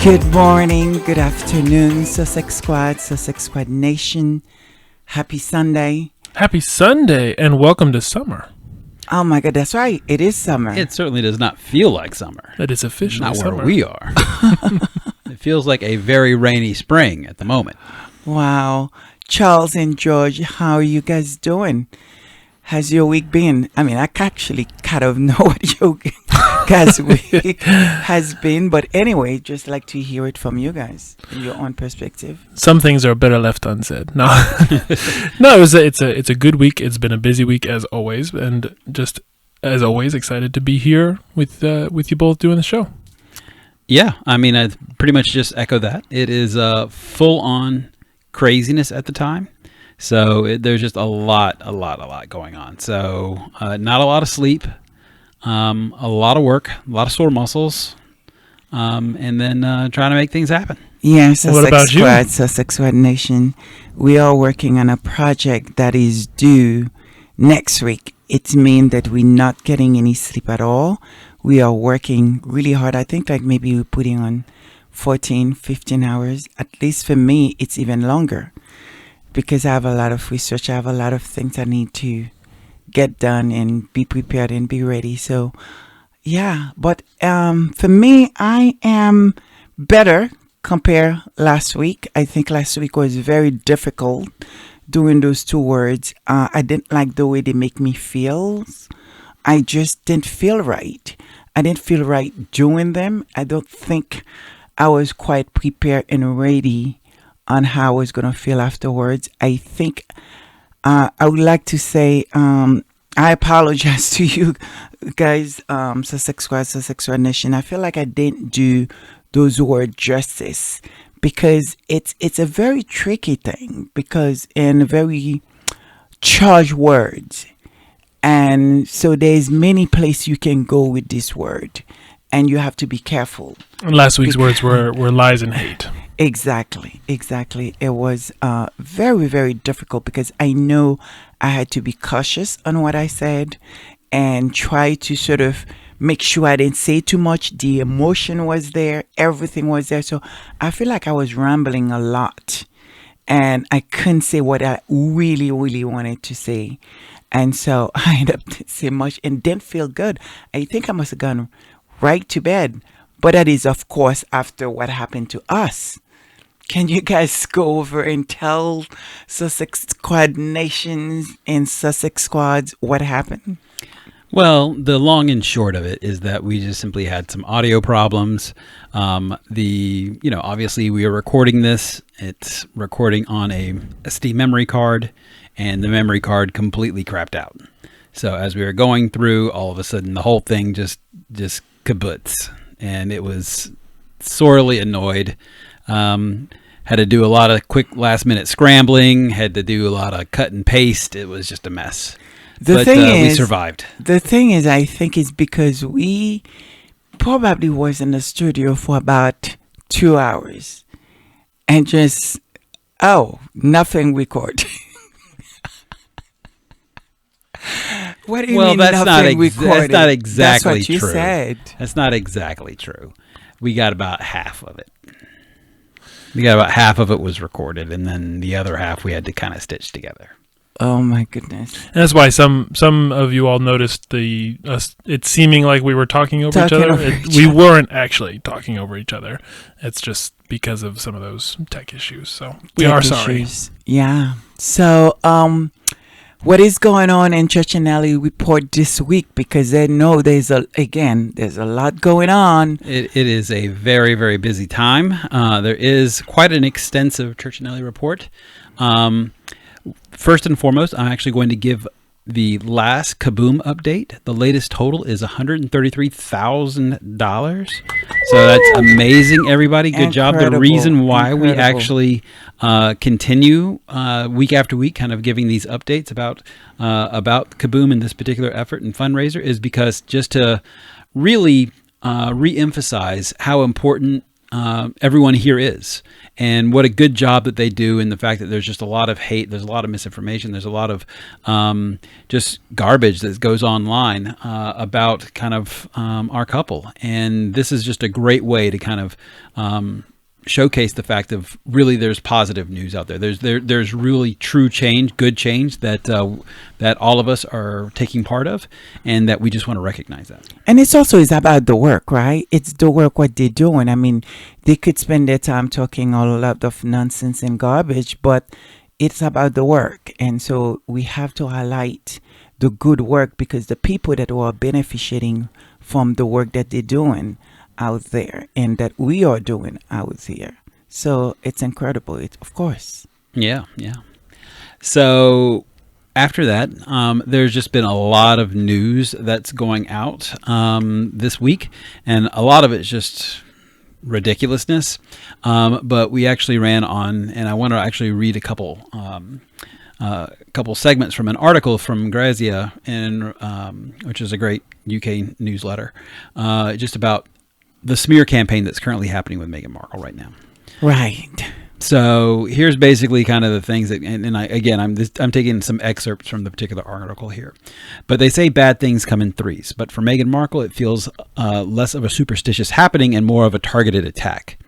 Good morning, good afternoon, Sussex Squad Nation. Happy Sunday. Happy Sunday and welcome to summer. Oh my God, that's right. It is summer. It certainly does not feel like summer. It is officially not summer. Where we are. It feels like a very rainy spring at the moment. Wow. Charles and George, how are you guys doing? How's your week been? I mean, I actually kind of know what your guys' week has been, but anyway, just like to hear it from you guys in your own perspective. Some things are better left unsaid. No, no, it's a good week. It's been a busy week as always, and just as always, excited to be here with you both doing the show. Yeah, I mean, I pretty much just echo that. It is full on craziness at the time. So there's just a lot going on. So not a lot of sleep, a lot of work, a lot of sore muscles, and then trying to make things happen. Yeah, what about you? Sussex Squad Nation, we are working on a project that is due next week. It means that we're not getting any sleep at all. We are working really hard. I think like maybe we're putting on 14, 15 hours. At least for me, it's even longer. Because I have a lot of research, I have a lot of things I need to get done and be prepared and be ready. So, yeah. But for me, I am better compared last week. I think last week was very difficult doing those two words. I didn't like the way they make me feel. I just didn't feel right. I didn't feel right doing them. I don't think I was quite prepared and ready on how I was going to feel afterwards. I think I would like to say I apologize to you guys, Sussex Squad Nation. I feel like I didn't do those words justice because it's a very tricky thing because in very charged words. And so there's many places you can go with this word and you have to be careful. And last week's words were lies and hate. Exactly. It was very, very difficult because I know I had to be cautious on what I said and try to sort of make sure I didn't say too much. The emotion was there. Everything was there. So I feel like I was rambling a lot and I couldn't say what I really, really wanted to say. And so I ended up saying much and didn't feel good. I think I must have gone right to bed. But that is, of course, after what happened to us. Can you guys go over and tell Sussex Squad Nations and Sussex Squads what happened? Well, the long and short of it is that we just simply had some audio problems. Obviously we are recording this. It's recording on a SD memory card, and the memory card completely crapped out. So as we were going through, all of a sudden the whole thing just kaboots, and it was sorely annoyed. Had to do a lot of quick last minute scrambling, had to do a lot of cut and paste. It was just a mess. But we survived. The thing is, I think it's because we probably was in the studio for about 2 hours and just, nothing record. What do you mean nothing recorded? That's not exactly true. That's what you said. That's not exactly true. We got about half of it. Half of it was recorded, and then the other half we had to kind of stitch together. Oh my goodness! And that's why some of you all noticed it seeming like we were talking over each other. We weren't actually talking over each other. It's just because of some of those tech issues. So we are sorry. Yeah. So what is going on in Church and Alley Report this week? Because they know there's a lot going on. It is a very, very busy time. There is quite an extensive Church and Alley Report. First and foremost, I'm actually going to give the last Kaboom update. The latest total is $133,000. So that's amazing, everybody. Good job. The reason why we actually continue week after week kind of giving these updates about Kaboom in this particular effort and fundraiser is because just to really re-emphasize how important everyone here is, and what a good job that they do, in the fact that there's just a lot of hate, there's a lot of misinformation, there's a lot of just garbage that goes online about kind of our couple. And this is just a great way to kind of showcase the fact of really there's positive news out there. There's really true change, good change that that all of us are taking part of, and that we just want to recognize that. And it's also is about the work, right? It's the work, what they're doing. I mean, they could spend their time talking a lot of nonsense and garbage, but it's about the work. And so we have to highlight the good work, because the people that are benefiting from the work that they're doing out there and that we are doing out here. So it's incredible. Of course. Yeah. So after that, there's just been a lot of news that's going out this week, and a lot of it's just ridiculousness. But we actually ran on, and I want to actually read a couple segments from an article from Grazia, which is a great UK newsletter, just about the smear campaign that's currently happening with Meghan Markle right now. Right. So here's basically kind of the things that, I'm taking some excerpts from the particular article here, but they say bad things come in threes. But for Meghan Markle, it feels less of a superstitious happening and more of a targeted attack.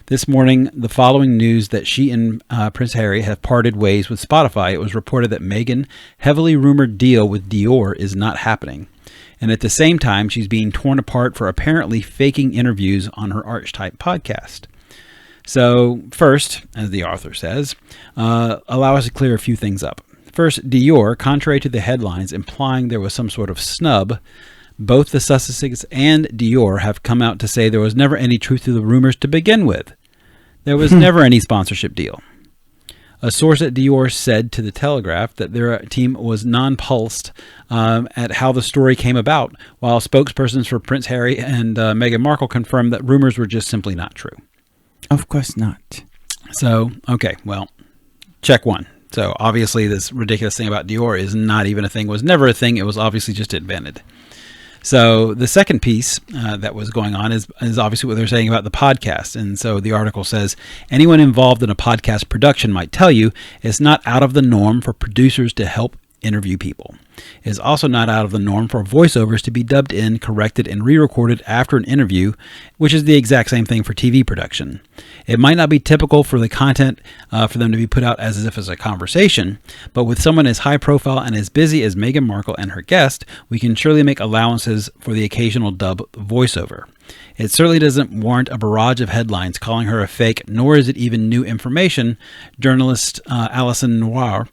This morning, the following news that she and Prince Harry have parted ways with Spotify. It was reported that Meghan heavily rumored deal with Dior is not happening. And at the same time, she's being torn apart for apparently faking interviews on her Archetype podcast. So first, as the author says, allow us to clear a few things up. First, Dior, contrary to the headlines implying there was some sort of snub, both the Sussexes and Dior have come out to say there was never any truth to the rumors to begin with. There was never any sponsorship deal. A source at Dior said to The Telegraph that their team was nonplussed at how the story came about, while spokespersons for Prince Harry and Meghan Markle confirmed that rumors were just simply not true. Of course not. So, okay, well, check one. So obviously this ridiculous thing about Dior is not even a thing, was never a thing. It was obviously just invented. So the second piece that was going on is obviously what they're saying about the podcast. And so the article says, anyone involved in a podcast production might tell you it's not out of the norm for producers to help interview people. It is also not out of the norm for voiceovers to be dubbed in, corrected, and re-recorded after an interview, which is the exact same thing for TV production. It might not be typical for the content for them to be put out as if it's a conversation, but with someone as high profile and as busy as Meghan Markle and her guest, we can surely make allowances for the occasional dub voiceover. It certainly doesn't warrant a barrage of headlines calling her a fake, nor is it even new information. Journalist Alison Noir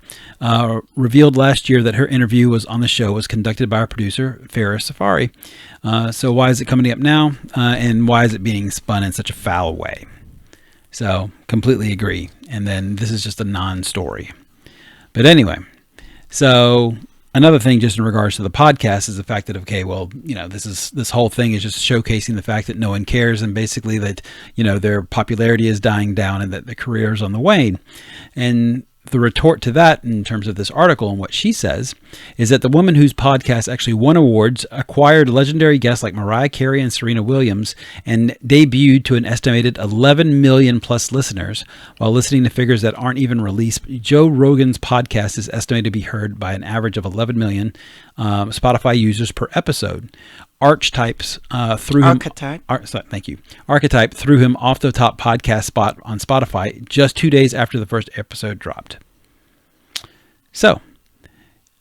revealed last year that her interview on the show was conducted by our producer, Farah Safari. So why is it coming up now? And why is it being spun in such a foul way? So completely agree. And then this is just a non-story. But anyway, so another thing just in regards to the podcast is the fact that, okay, well, this whole thing is just showcasing the fact that no one cares, and basically that, their popularity is dying down and that the career is on the wane. And the retort to that, in terms of this article and what she says, is that the woman whose podcast actually won awards acquired legendary guests like Mariah Carey and Serena Williams and debuted to an estimated 11 million plus listeners. While listening to figures that aren't even released, Joe Rogan's podcast is estimated to be heard by an average of 11 million Spotify users per episode. Archetype threw him off the top podcast spot on Spotify just 2 days after the first episode dropped. So,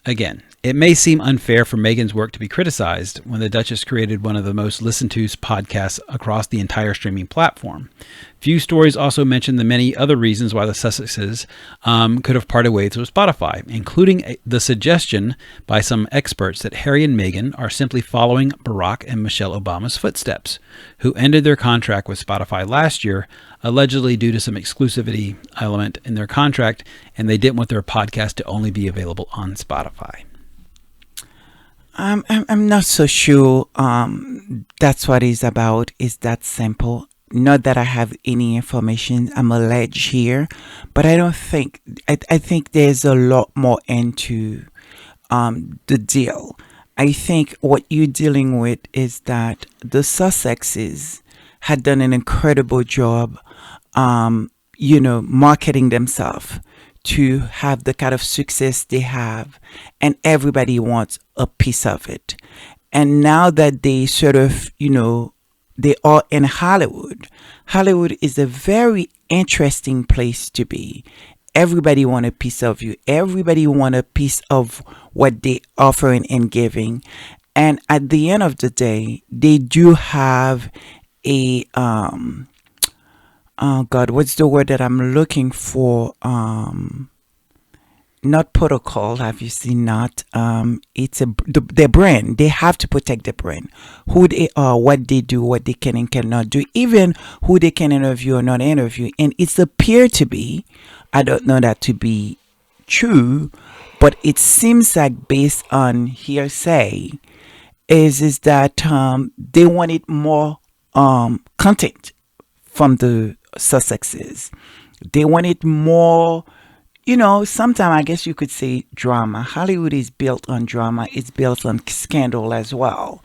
again, it may seem unfair for Meghan's work to be criticized when the Duchess created one of the most listened to podcasts across the entire streaming platform. Few stories also mention the many other reasons why the Sussexes could have parted ways with Spotify, including the suggestion by some experts that Harry and Meghan are simply following Barack and Michelle Obama's footsteps, who ended their contract with Spotify last year, allegedly due to some exclusivity element in their contract, and they didn't want their podcast to only be available on Spotify. I'm not so sure that's what it's about. Is that simple? Not that I have any information. I'm alleged here, but I don't think. I think there's a lot more into the deal. I think what you're dealing with is that the Sussexes had done an incredible job, marketing themselves to have the kind of success they have, and everybody wants a piece of it. And now that they sort of, they are in Hollywood. Hollywood is a very interesting place to be. Everybody want a piece of you. Everybody want a piece of what they offering and giving. And at the end of the day, they do have a oh God, what's the word that I'm looking for? Not protocol, obviously not. It's their brand. They have to protect their brand, who they are, what they do, what they can and cannot do, even who they can interview or not interview. And it's appear to be, I don't know that to be true, but it seems like based on hearsay, is that they wanted more content from the Sussexes. They wanted more. Sometimes I guess you could say drama. Hollywood is built on drama. It's built on scandal as well.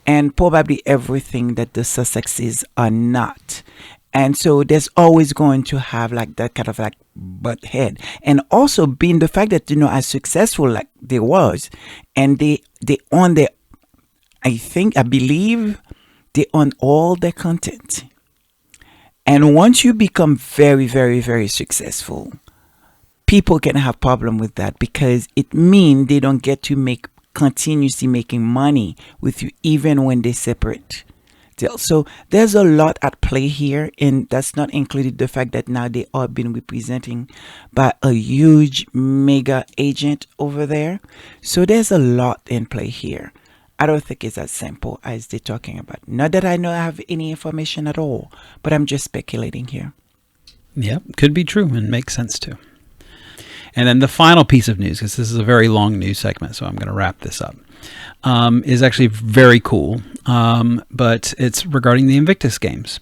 And probably everything that the Sussexes are not. And so there's always going to have like that kind of like butt head. And also being the fact that, as successful like they was, and they own their, I believe they own all their content. And once you become very, very, very successful, people can have problem with that because it means they don't get to continuously making money with you even when they separate. So there's a lot at play here, and that's not included the fact that now they are being representing by a huge mega agent over there. So there's a lot in play here. I don't think it's as simple as they're talking about. Not that I know I have any information at all, but I'm just speculating here. Yeah, could be true and makes sense too. And then the final piece of news, because this is a very long news segment, so I'm going to wrap this up, is actually very cool, but it's regarding the Invictus Games.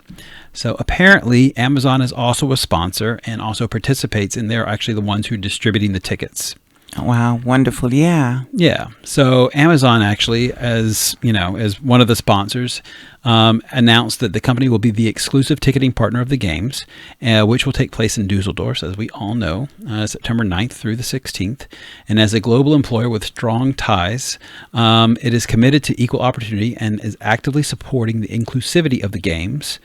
So apparently Amazon is also a sponsor and also participates, and they're actually the ones who are distributing the tickets. Wow, wonderful. Yeah. Yeah. So Amazon actually, as one of the sponsors, announced that the company will be the exclusive ticketing partner of the games, which will take place in Dusseldorf, as we all know, September 9th through the 16th. And as a global employer with strong ties, it is committed to equal opportunity and is actively supporting the inclusivity of the games.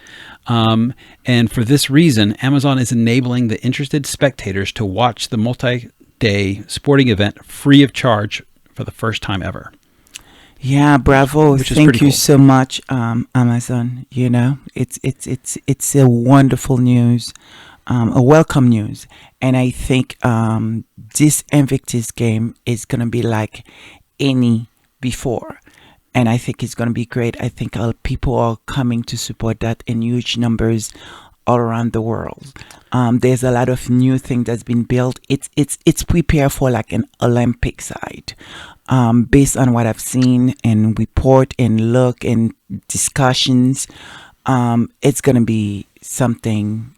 And for this reason, Amazon is enabling the interested spectators to watch the multi-day sporting event free of charge for the first time ever. Yeah, bravo! Thank you cool. so much, Amazon. It's a wonderful news, a welcome news, and I think this Invictus game is gonna be like any before, and I think it's gonna be great. I think people are coming to support that in huge numbers all around the world. There's a lot of new thing that's been built. It's prepared for like an Olympic side. Based on what I've seen and report and look and discussions, it's gonna be something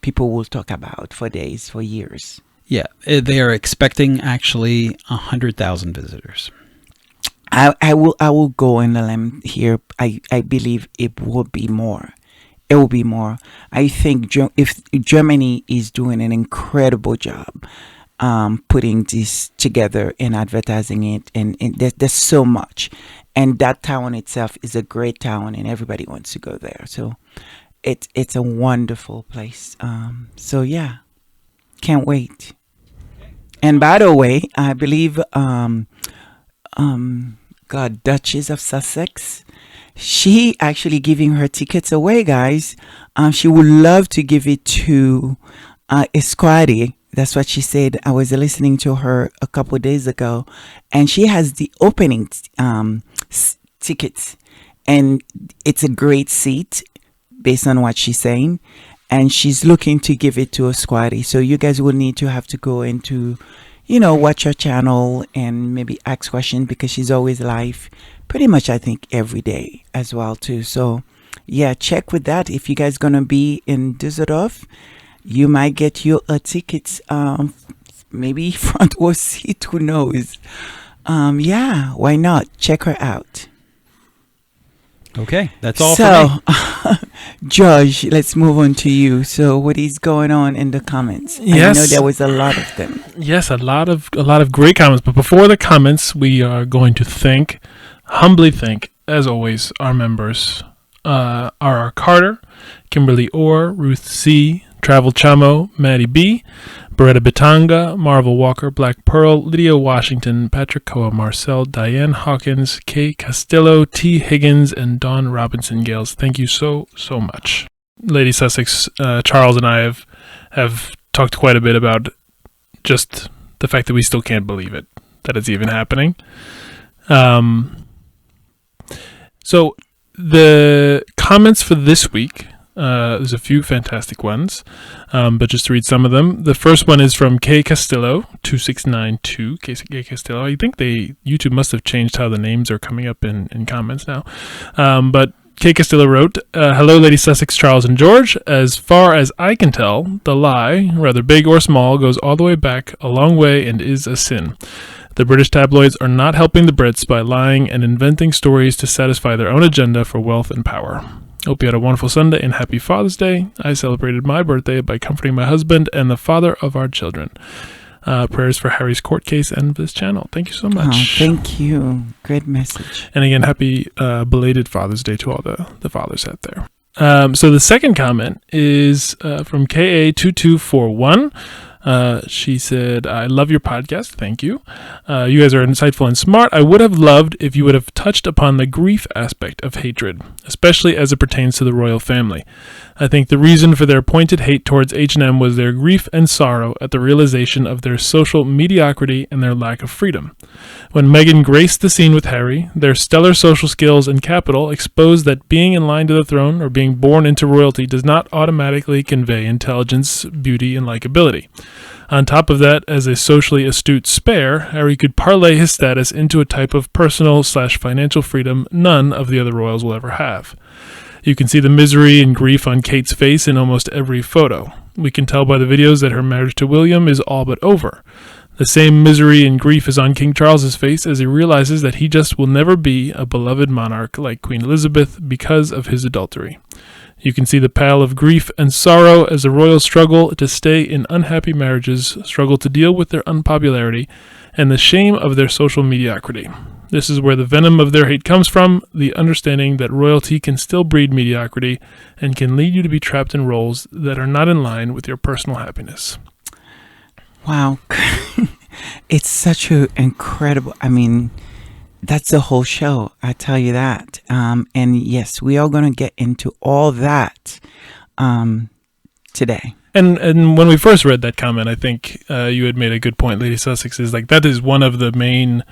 people will talk about for days, for years. Yeah, they are expecting actually 100,000 visitors. I will go in the limb here. I believe it will be more. It will be more. I think if Germany is doing an incredible job putting this together and advertising it, and there's so much, and that town itself is a great town, and everybody wants to go there. So it's a wonderful place. So yeah, can't wait. And by the way, I believe Duchess of Sussex, she actually giving her tickets away, guys. She would love to give it to Esquire. That's what she said. I was listening to her a couple of days ago, and she has the opening tickets, and it's a great seat based on what she's saying, and she's looking to give it to Esquire. So you guys will need to have to go into, watch her channel and maybe ask questions, because she's always live pretty much, I think, every day as well too. So yeah, check with that. If you guys gonna be in Düsseldorf, you might get you a ticket, maybe front row seat, who knows. Yeah, why not? Check her out. Okay, that's all so, for me. George, let's move on to you. So, what is going on in the comments? Yes. I know there was a lot of them. Yes, a lot of great comments. But before the comments, we are going to humbly thank, as always, our members. R.R. Carter, Kimberly Orr, Ruth C., Travel Chamo, Maddie B., Beretta Bitanga, Marvel Walker, Black Pearl, Lydia Washington, Patrick Koa, Marcel, Diane Hawkins, Kay Castillo, T. Higgins, and Dawn Robinson Gales. Thank you so much. Lady Sussex, Charles and I have talked quite a bit about just the fact that we still can't believe it, that it's even happening. So the comments for this week, there's a few fantastic ones, but just to read some of them. The first one is from K Castillo 2692. K Castillo. I think YouTube must have changed how the names are coming up in comments now. But K Castillo wrote, "Hello, Lady Sussex, Charles, and George. As far as I can tell, the lie, whether big or small, goes all the way back a long way and is a sin. The British tabloids are not helping the Brits by lying and inventing stories to satisfy their own agenda for wealth and power. Hope you had a wonderful Sunday and happy Father's Day. I celebrated my birthday by comforting my husband and the father of our children. Prayers for Harry's court case and this channel." Thank you so much. Oh, thank you. Great message. And again, happy belated Father's Day to all the fathers out there. So the second comment is from KA2241. She said, "I love your podcast. Thank you. You guys are insightful and smart. I would have loved if you would have touched upon the grief aspect of hatred, especially as it pertains to the royal family. I think the reason for their pointed hate towards H&M was their grief and sorrow at the realization of their social mediocrity and their lack of freedom. When Meghan graced the scene with Harry, their stellar social skills and capital exposed that being in line to the throne or being born into royalty does not automatically convey intelligence, beauty, and likability. On top of that, as a socially astute spare, Harry could parlay his status into a type of personal/financial freedom none of the other royals will ever have. You can see the misery and grief on Kate's face in almost every photo. We can tell by the videos that her marriage to William is all but over. The same misery and grief is on King Charles's face as he realizes that he just will never be a beloved monarch like Queen Elizabeth because of his adultery. You can see the pall of grief and sorrow as the royals struggle to stay in unhappy marriages, struggle to deal with their unpopularity, and the shame of their social mediocrity. This is where the venom of their hate comes from, the understanding that royalty can still breed mediocrity and can lead you to be trapped in roles that are not in line with your personal happiness." Wow. It's such an incredible, that's the whole show. I tell you that. And yes, we are going to get into all that today. And when we first read that comment, I think you had made a good point, Lady Sussex, is like that is one of the main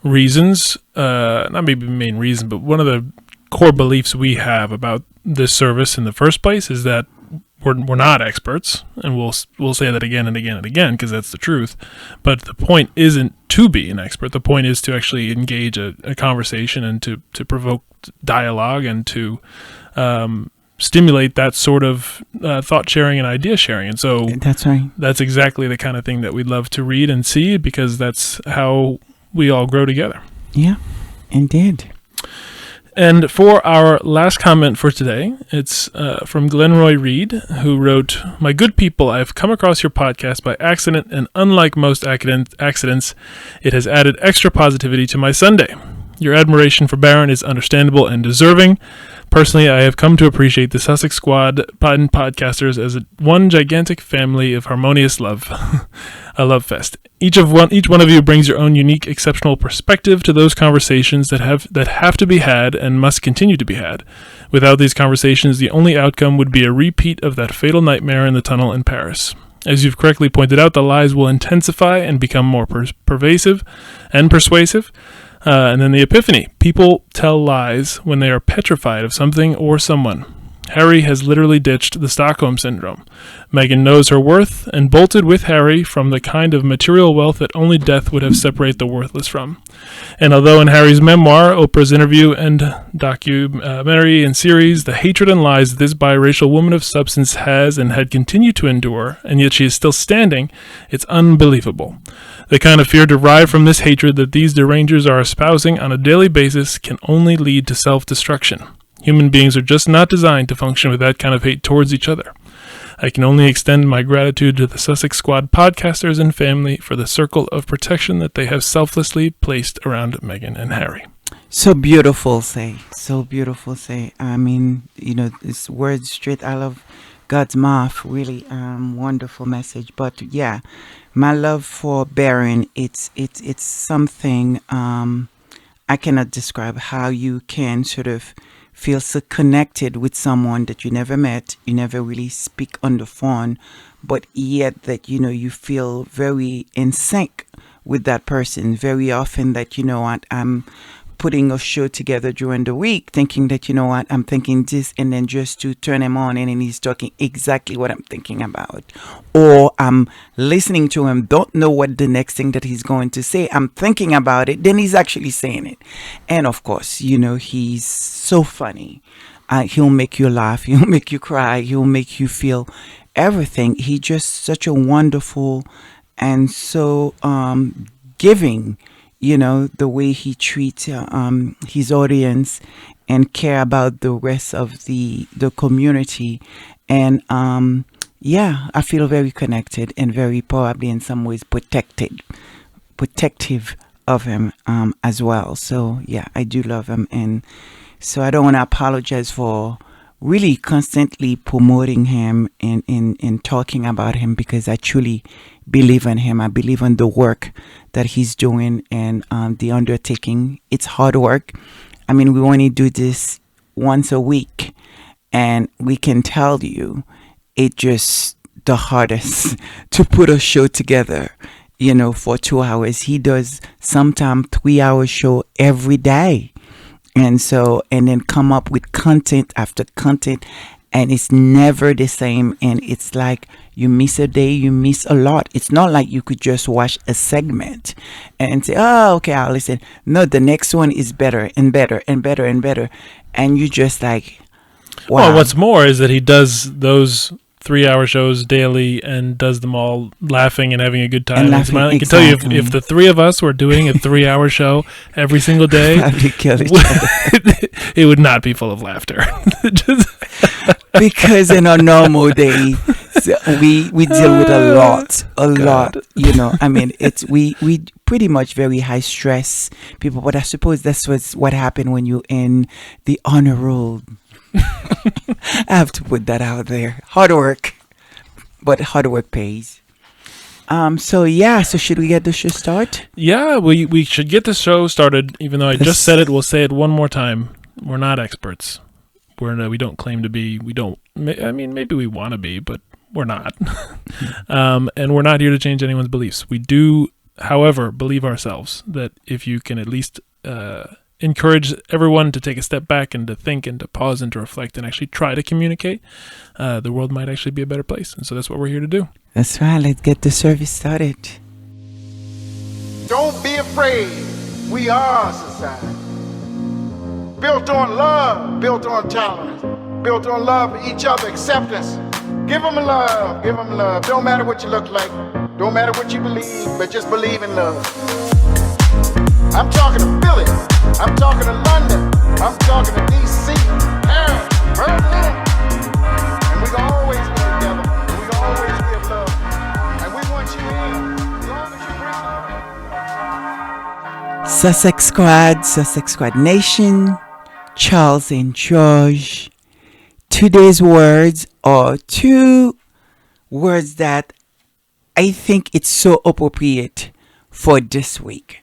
reasons, not maybe main reason, but one of the core beliefs we have about this service in the first place is that we're not experts, and we'll say that again and again and again because that's the truth. But the point isn't to be an expert. The point is to actually engage a conversation and to provoke dialogue and to stimulate that sort of thought sharing and idea sharing. And so that's right. That's exactly the kind of thing that we'd love to read and see because that's how we all grow together. Yeah, indeed. And for our last comment for today, it's from Glenroy Reed, who wrote, "My good people, I have come across your podcast by accident, and unlike most accidents, it has added extra positivity to my Sunday. Your admiration for Baron is understandable and deserving. Personally, I have come to appreciate the Sussex Squad podcasters as one gigantic family of harmonious love. A love fest. Each one of you brings your own unique, exceptional perspective to those conversations that have to be had and must continue to be had. Without these conversations, the only outcome would be a repeat of that fatal nightmare in the tunnel in Paris. As you've correctly pointed out, the lies will intensify and become more pervasive and persuasive. And then the epiphany. People tell lies when they are petrified of something or someone. Harry has literally ditched the Stockholm Syndrome. Meghan knows her worth and bolted with Harry from the kind of material wealth that only death would have separated the worthless from. And although in Harry's memoir, Oprah's interview, and documentary and series, the hatred and lies this biracial woman of substance has and had continued to endure, and yet she is still standing, it's unbelievable. The kind of fear derived from this hatred that these derangers are espousing on a daily basis can only lead to self-destruction. Human beings are just not designed to function with that kind of hate towards each other. I can only extend my gratitude to the Sussex Squad podcasters and family for the circle of protection that they have selflessly placed around Meghan and Harry. So beautiful, say. So beautiful, say. I mean, it's words straight out of God's mouth. Really wonderful message. But yeah, my love for Barron, it's something I cannot describe. How you can sort of feel so connected with someone that you never met, you never really speak on the phone, but yet that you feel very in sync with that person. Very often that I'm putting a show together during the week thinking that I'm thinking this, and then just to turn him on and then he's talking exactly what I'm thinking about, or I'm listening to him, don't know what the next thing that he's going to say, I'm thinking about it, then he's actually saying it. And of course he's so funny. He'll make you laugh, he'll make you cry, he'll make you feel everything. He's just such a wonderful and so giving, the way he treats his audience and care about the rest of the community. And I feel very connected and very probably in some ways protective of him as well. So yeah, I do love him. And so I don't want to apologize for really constantly promoting him and talking about him, because I truly believe in him. I believe in the work that he's doing and the undertaking. It's hard work. I mean, we only do this once a week, and we can tell you it's just the hardest to put a show together, for 2 hours. He does sometimes 3-hour show every day. And then come up with content after content, and it's never the same. And it's like you miss a day, you miss a lot. It's not like you could just watch a segment and say, oh, okay, I'll listen. No, the next one is better and better and better and better. And you just like, wow. Well, what's more is that he does those 3-hour shows daily and does them all laughing and having a good time and smiling. Exactly. I can tell you, if the three of us were doing a 3-hour show every single day, it would not be full of laughter. Because in a normal day, we deal with a lot. I mean, we pretty much very high stress people, but I suppose that's what happened when you're in the honor roll. I have to put that out there. Hard work, but hard work pays. So should we get the show started? Yeah, we should get the show started. Even though I just said it, we'll say it one more time. We're not experts. We don't claim to be. We don't. I mean, maybe we want to be, but we're not. And we're not here to change anyone's beliefs. We do, however, believe ourselves that if you can at least encourage everyone to take a step back and to think and to pause and to reflect and actually try to communicate, the world might actually be a better place. And so that's what we're here to do. That's right. Let's get the service started. Don't be afraid. We are a society built on love, built on tolerance, built on love for each other, acceptance. Give them love. Give them love. Don't matter what you look like. Don't matter what you believe, but just believe in love. I'm talking to Philly. I'm talking to London. I'm talking to DC, Paris, Berlin. And we can always be together. And we can always give love. And we want you here as long as you bring love. Sussex Squad Nation, Charles and George. Today's words are two words that I think it's so appropriate for this week.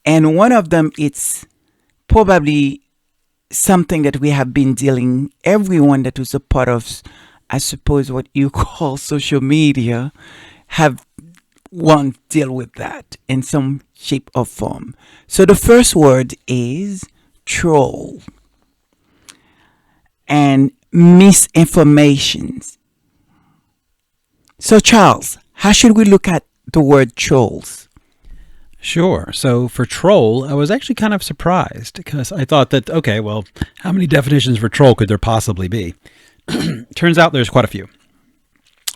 And one of them, it's probably something that we have been dealing, everyone that was a part of, I suppose, what you call social media, have one deal with that in some shape or form. So the first word is troll and misinformations. So Charles, how should we look at the word trolls? Sure. So for troll, I was actually kind of surprised because I thought that, okay, well, how many definitions for troll could there possibly be? Turns out there's quite a few.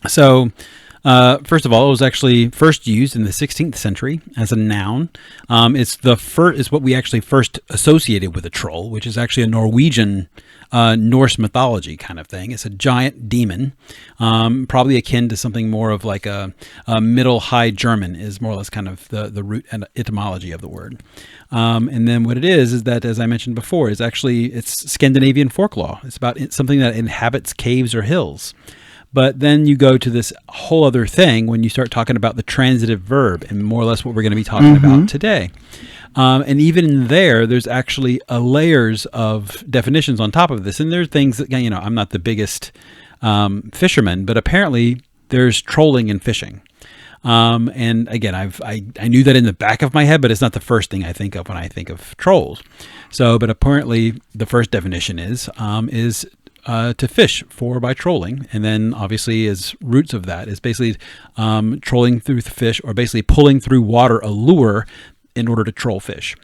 So First of all, it was actually first used in the 16th century as a noun. It's what we actually first associated with a troll, which is actually a Norwegian Norse mythology kind of thing. It's a giant demon, probably akin to something more of like a Middle High German is more or less kind of the root and etymology of the word. And then what it is that, as I mentioned before, it's Scandinavian folklore. It's about something that inhabits caves or hills. But then you go to this whole other thing when you start talking about the transitive verb, and more or less what we're going to be talking about today. And even in there's actually layers of definitions on top of this. And there's things that, I'm not the biggest fisherman, but apparently there's trolling and fishing. And again, I knew that in the back of my head, but it's not the first thing I think of when I think of trolls. But apparently the first definition is to fish by trolling. And then obviously as roots of that is basically trolling through the fish, or basically pulling through water a lure in order to troll fish.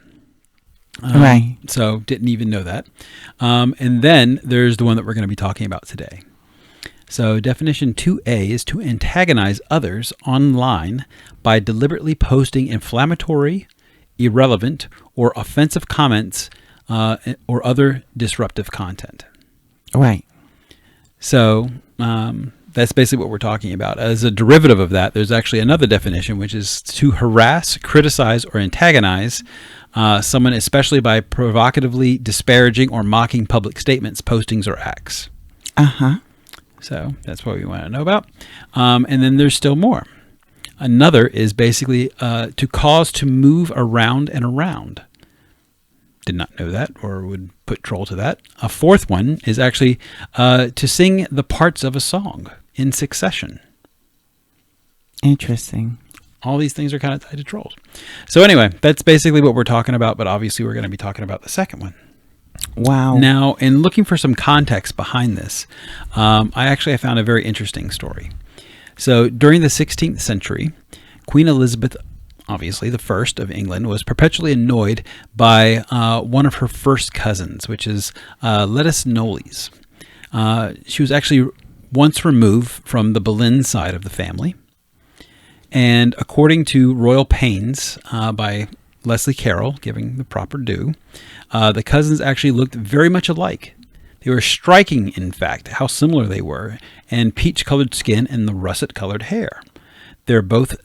Right. So didn't even know that. And then there's the one that we're going to be talking about today. So definition 2A is to antagonize others online by deliberately posting inflammatory, irrelevant, or offensive comments or other disruptive content. Right. So that's basically what we're talking about. As a derivative of that, there's actually another definition, which is to harass, criticize, or antagonize someone, especially by provocatively disparaging or mocking public statements, postings, or acts. Uh-huh. So that's what we want to know about. And then there's still more. Another is basically to cause to move around and around. Did not know that, or would put troll to that. A fourth one is actually to sing the parts of a song in succession. Interesting. All these things are kind of tied to trolls. So anyway, that's basically what we're talking about, but obviously we're going to be talking about the second one. Wow. Now, in looking for some context behind this, I found a very interesting story. So during the 16th century, Queen Elizabeth, obviously the first of England, was perpetually annoyed by one of her first cousins, which is Lettice Knollys. She was actually once removed from the Boleyn side of the family. And according to Royal Pains by Leslie Carroll, giving the proper due, the cousins actually looked very much alike. They were striking, in fact, how similar they were, and peach-colored skin and the russet-colored hair. They're both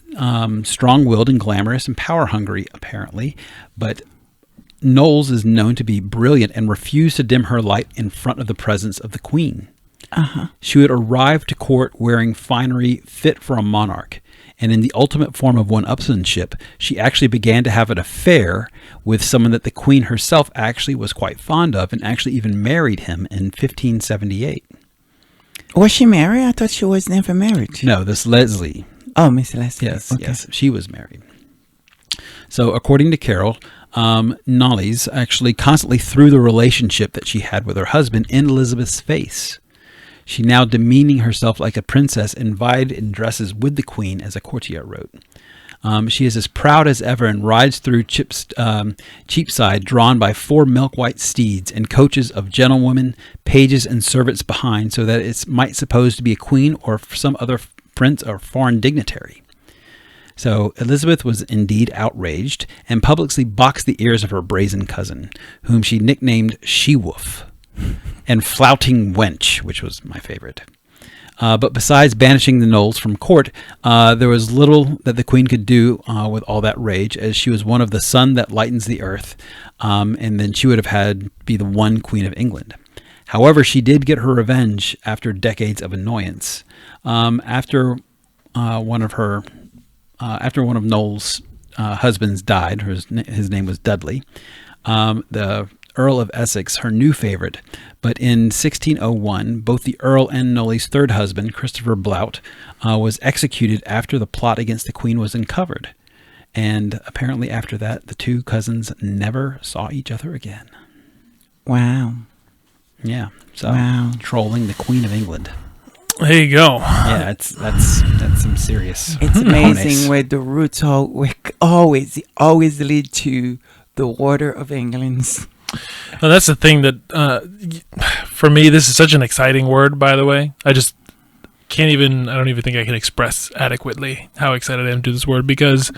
strong-willed and glamorous and power-hungry, apparently, but Knowles is known to be brilliant and refused to dim her light in front of the presence of the Queen. Uh-huh. She would arrive to court wearing finery fit for a monarch, and in the ultimate form of one-upsmanship, she actually began to have an affair with someone that the Queen herself actually was quite fond of, and actually even married him in 1578. Was she married? I thought she was never married. No, this Leslie. Oh, Miss Leslie. Yes, okay. yes, she was married. So according to Carroll, Knollys actually constantly threw the relationship that she had with her husband in Elizabeth's face. She now demeaning herself like a princess and vied in dresses with the Queen, as a courtier wrote. She is as proud as ever and rides through Cheapside drawn by 4 milk-white steeds and coaches of gentlewomen, pages, and servants behind, so that it might suppose to be a queen or some other prince or foreign dignitary. So Elizabeth was indeed outraged and publicly boxed the ears of her brazen cousin, whom she nicknamed She-Wolf and Flouting Wench, which was my favorite. But besides banishing the Knowles from court, there was little that the Queen could do with all that rage, as she was one of the sun that lightens the earth, and then she would have had be the one Queen of England. However, she did get her revenge after decades of annoyance. After one of Knowles' husbands died, his name was Dudley, the Earl of Essex, her new favorite. But in 1601, both the Earl and Knollys' third husband, Christopher Blount, was executed after the plot against the Queen was uncovered. And apparently after that, the two cousins never saw each other again. Wow. Yeah. So wow. Trolling the Queen of England. There you go. Yeah, that's some serious. It's amazing where the roots always lead to the water of England. Well, that's the thing that, for me, this is such an exciting word, by the way. I just don't even think I can express adequately how excited I am to this word, because,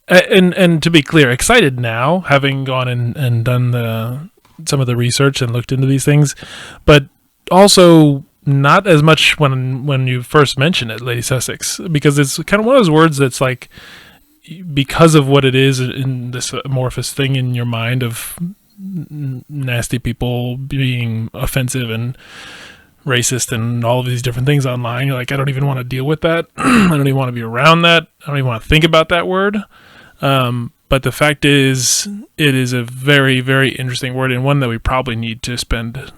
and to be clear, excited now, having gone and done some of the research and looked into these things, but also not as much when you first mentioned it, Lady Sussex, because it's kind of one of those words that's like, because of what it is in this amorphous thing in your mind of nasty people being offensive and racist and all of these different things online, you're like, I don't even want to deal with that. I don't even want to be around that. I don't even want to think about that word. But the fact is, it is a very, very interesting word, and one that we probably need to spend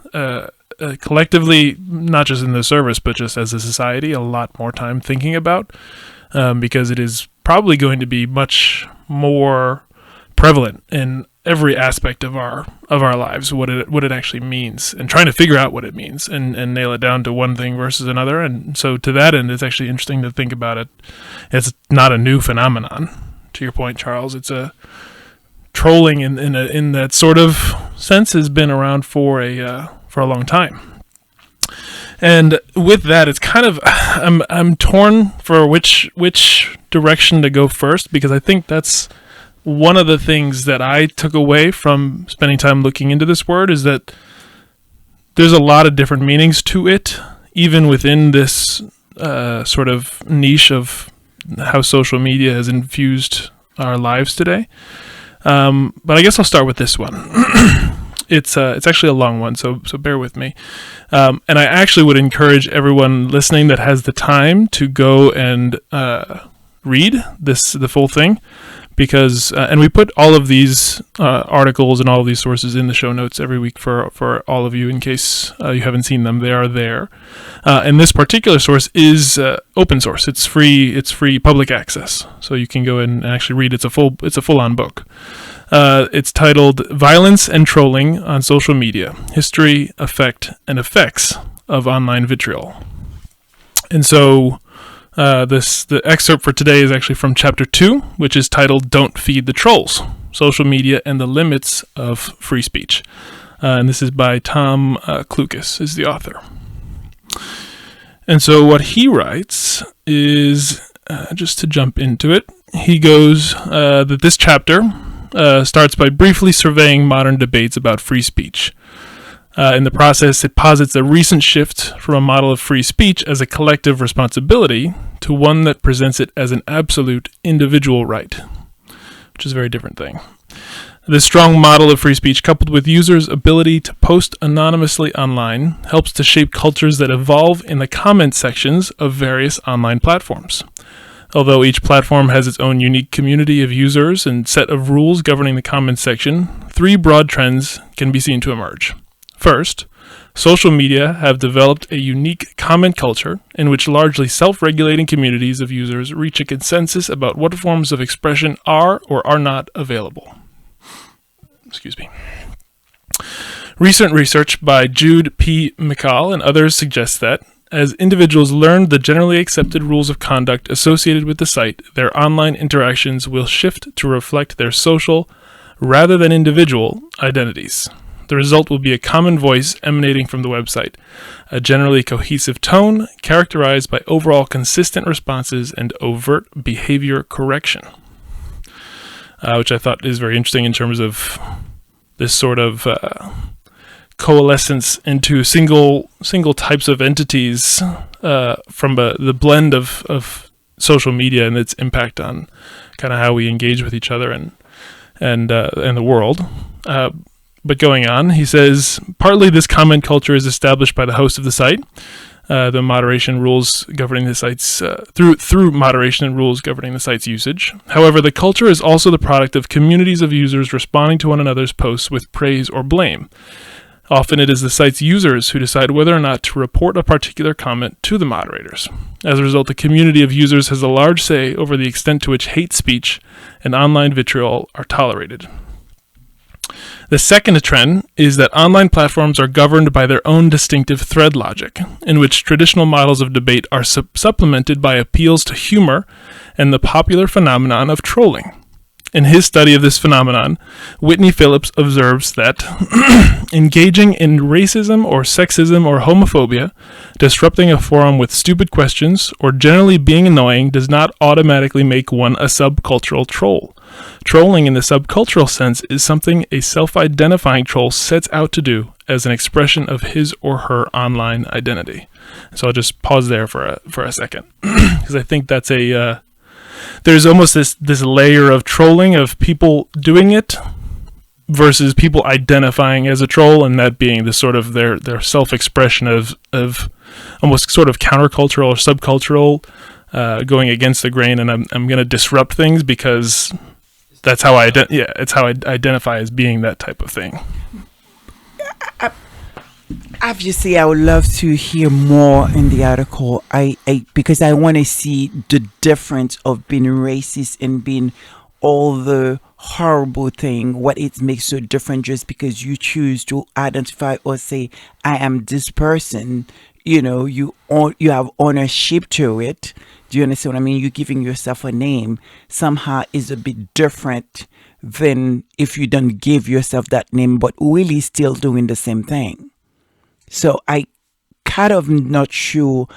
collectively, not just in the service, but just as a society, a lot more time thinking about, because it is probably going to be much more prevalent in every aspect of our lives, what it actually means, and trying to figure out what it means and nail it down to one thing versus another. And so to that end, it's actually interesting to think about it. It's not a new phenomenon. To your point, Charles, it's a trolling in that sort of sense has been around for a long time. And with that, it's kind of I'm torn for which direction to go first, because I think that's one of the things that I took away from spending time looking into this word, is that there's a lot of different meanings to it, even within this sort of niche of how social media has infused our lives today. But I guess I'll start with this one. It's actually a long one, so bear with me. And I actually would encourage everyone listening that has the time to go and read the full thing, because and we put all of these articles and all of these sources in the show notes every week for all of you, in case you haven't seen them. They are there. And this particular source is open source. It's free public access, so you can go in and actually read. It's a full-on book. It's titled "Violence and Trolling on Social Media: History, Effect, and Effects of Online Vitriol." And so the excerpt for today is actually from Chapter 2, which is titled "Don't Feed the Trolls: Social Media and the Limits of Free Speech." And this is by Tom Klukas, is the author. And so what he writes is, just to jump into it, he goes that this chapter starts by briefly surveying modern debates about free speech. In the process, it posits a recent shift from a model of free speech as a collective responsibility to one that presents it as an absolute individual right, which is a very different thing. This strong model of free speech, coupled with users' ability to post anonymously online, helps to shape cultures that evolve in the comment sections of various online platforms. Although each platform has its own unique community of users and set of rules governing the comments section, three broad trends can be seen to emerge. First, social media have developed a unique comment culture in which largely self-regulating communities of users reach a consensus about what forms of expression are or are not available. Excuse me. Recent research by Jude P. McCall and others suggests that, as individuals learn the generally accepted rules of conduct associated with the site, their online interactions will shift to reflect their social, rather than individual, identities. The result will be a common voice emanating from the website, a generally cohesive tone characterized by overall consistent responses and overt behavior correction. Which I thought is very interesting in terms of this sort of coalescence into single types of entities from the blend of social media and its impact on kind of how we engage with each other and the world. But going on, he says, partly this comment culture is established by the host of the site, the moderation rules governing the site's through moderation and rules governing the site's usage. However, the culture is also the product of communities of users responding to one another's posts with praise or blame. Often it is the site's users who decide whether or not to report a particular comment to the moderators. As a result, the community of users has a large say over the extent to which hate speech and online vitriol are tolerated. The second trend is that online platforms are governed by their own distinctive thread logic, in which traditional models of debate are supplemented by appeals to humor and the popular phenomenon of trolling. In his study of this phenomenon, Whitney Phillips observes that engaging in racism or sexism or homophobia, disrupting a forum with stupid questions, or generally being annoying does not automatically make one a subcultural troll. Trolling in the subcultural sense is something a self-identifying troll sets out to do as an expression of his or her online identity. So I'll just pause there for a second, because I think that's there's almost this layer of trolling of people doing it versus people identifying as a troll, and that being the sort of their self-expression of almost sort of countercultural or subcultural, going against the grain, and I'm going to disrupt things because that's how it's how I identify as being that type of thing. Obviously, I would love to hear more in the article. Because I want to see the difference of being racist and being all the horrible thing, what it makes so different just because you choose to identify or say, I am this person. You have ownership to it. Do you understand what I mean? You're giving yourself a name somehow is a bit different than if you don't give yourself that name, but really still doing the same thing. So I kind of not sure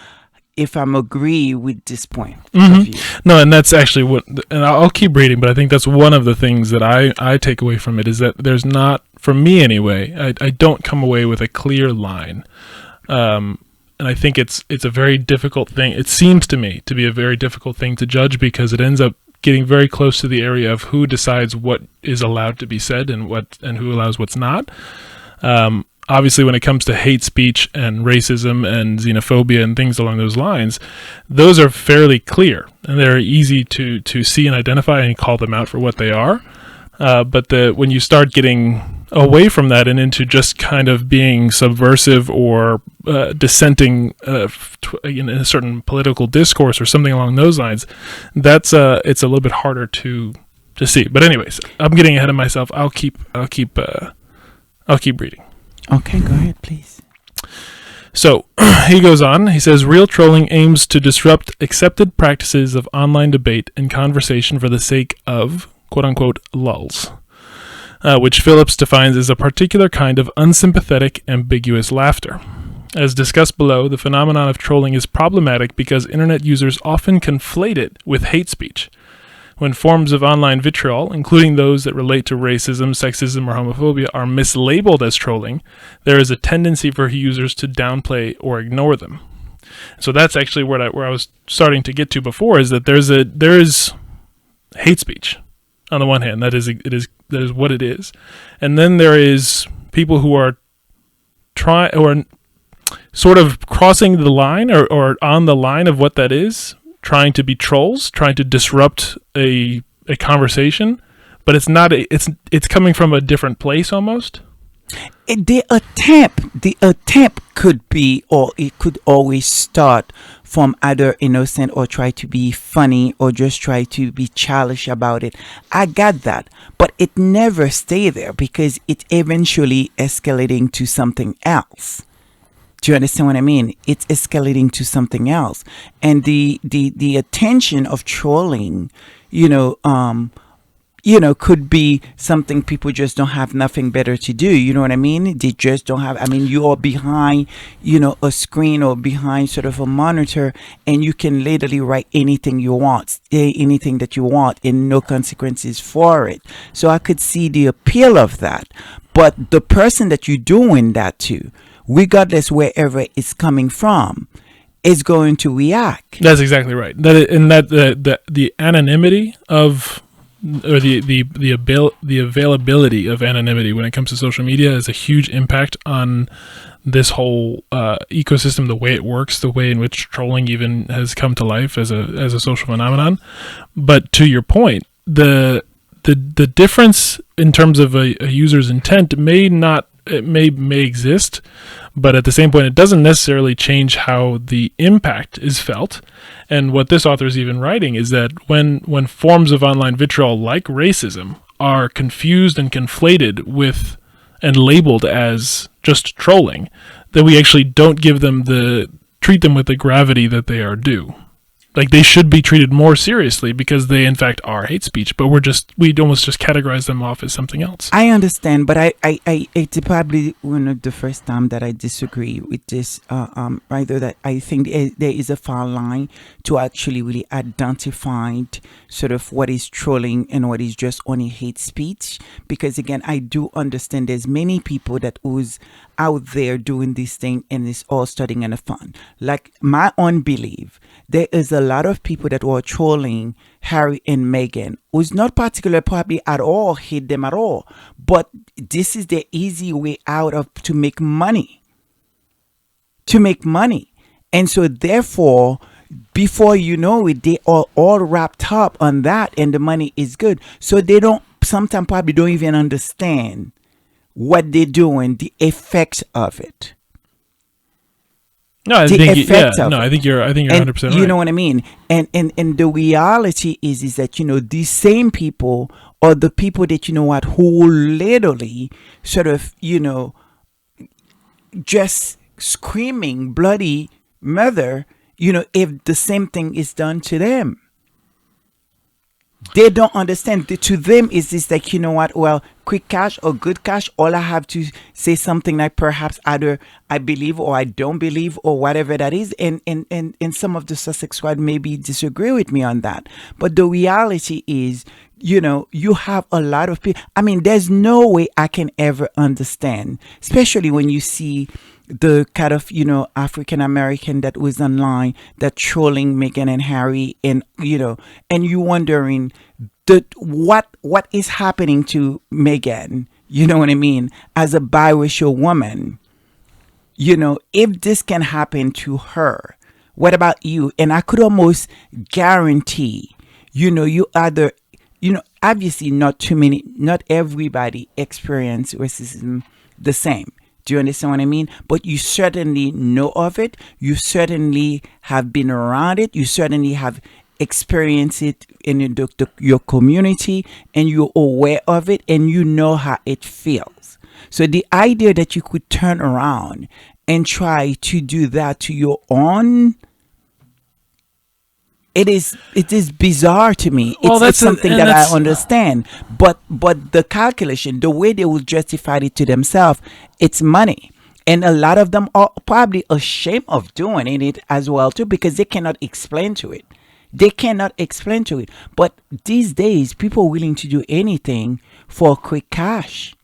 if I'm agree with this point of view. No, and that's actually and I'll keep reading, but I think that's one of the things that I take away from it is that there's not, for me anyway, I don't come away with a clear line. And I think it's a very difficult thing. It seems to me to be a very difficult thing to judge because it ends up getting very close to the area of who decides what is allowed to be said and who allows what's not. Obviously, when it comes to hate speech and racism and xenophobia and things along those lines, those are fairly clear and they're easy to see and identify and call them out for what they are. But when you start getting away from that and into just kind of being subversive or dissenting in a certain political discourse or something along those lines, it's a little bit harder to see. But anyways, I'm getting ahead of myself. I'll keep reading. Okay, go ahead, please. So he goes on. He says, real trolling aims to disrupt accepted practices of online debate and conversation for the sake of, quote-unquote, lulz, which Phillips defines as a particular kind of unsympathetic, ambiguous laughter. As discussed below, the phenomenon of trolling is problematic because internet users often conflate it with hate speech. When forms of online vitriol, including those that relate to racism, sexism, or homophobia, are mislabeled as trolling, there is a tendency for users to downplay or ignore them. So that's actually where I was starting to get to before, is that there is hate speech. On the one hand, that is what it is, and then there is people who are sort of crossing the line or on the line of what that is, trying to be trolls, trying to disrupt a conversation, but it's not. It's coming from a different place almost. The attempt could be, or it could always start from either innocent or try to be funny or just try to be childish about it. I got that, but it never stay there because it eventually escalating to something else. Do you understand what I mean? It's escalating to something else, and the attention of trolling, could be something people just don't have nothing better to do. You know what I mean? They just don't have. I mean, you are behind, a screen or behind sort of a monitor, and you can literally write anything you want, say anything that you want, and no consequences for it. So I could see the appeal of that, but the person that you're doing that to, regardless wherever it's coming from, is going to react. That's exactly right. The anonymity of, or the availability of anonymity when it comes to social media has a huge impact on this whole ecosystem, the way it works, the way in which trolling even has come to life as a social phenomenon. But to your point, the difference in terms of a user's intent may exist, but at the same point, it doesn't necessarily change how the impact is felt. And what this author is even writing is that when forms of online vitriol like racism are confused and conflated with and labeled as just trolling, that we actually don't treat them with the gravity that they are due. Like, they should be treated more seriously because they, in fact, are hate speech. But we'd almost just categorize them off as something else. I understand, but it's probably the first time that I disagree with this. Rather, that I think there is a fine line to actually really identify sort of what is trolling and what is just only hate speech. Because again, I do understand there's many people that who's out there doing this thing and it's all starting in a fun. Like my own belief, there is a lot of people that were trolling Harry and Meghan who's not particularly probably at all hate them at all, but this is the easy way out of to make money. And so therefore, before you know it, they are all wrapped up on that and the money is good. So they sometimes probably don't even understand what they're doing, the effects of it. No, I think you're 100% right. You know what I mean? And the reality is that, these same people are the people that, who literally sort of, just screaming bloody murder, if the same thing is done to them. They don't understand. To them, is this like, well, quick cash or good cash, all I have to say something like perhaps either I believe or I don't believe or whatever that is. And some of the Sussex squad maybe disagree with me on that. But the reality is, you have a lot of people. I mean, there's no way I can ever understand, especially when you see the kind of, African American that was online that trolling Meghan and Harry, and, and you wondering what is happening to Meghan, you know what I mean, as a biracial woman. If this can happen to her, what about you? And I could almost guarantee, you either, obviously not everybody experience racism the same. Do you understand what I mean? But you certainly know of it. You certainly have been around it. You certainly have experienced it in your community, and you're aware of it, and you know how it feels. So the idea that you could turn around and try to do that to your own, it is bizarre to me. It's something that I understand. But the calculation, the way they will justify it to themselves, it's money. And a lot of them are probably ashamed of doing it as well too, because they cannot explain to it. But these days, people are willing to do anything for quick cash.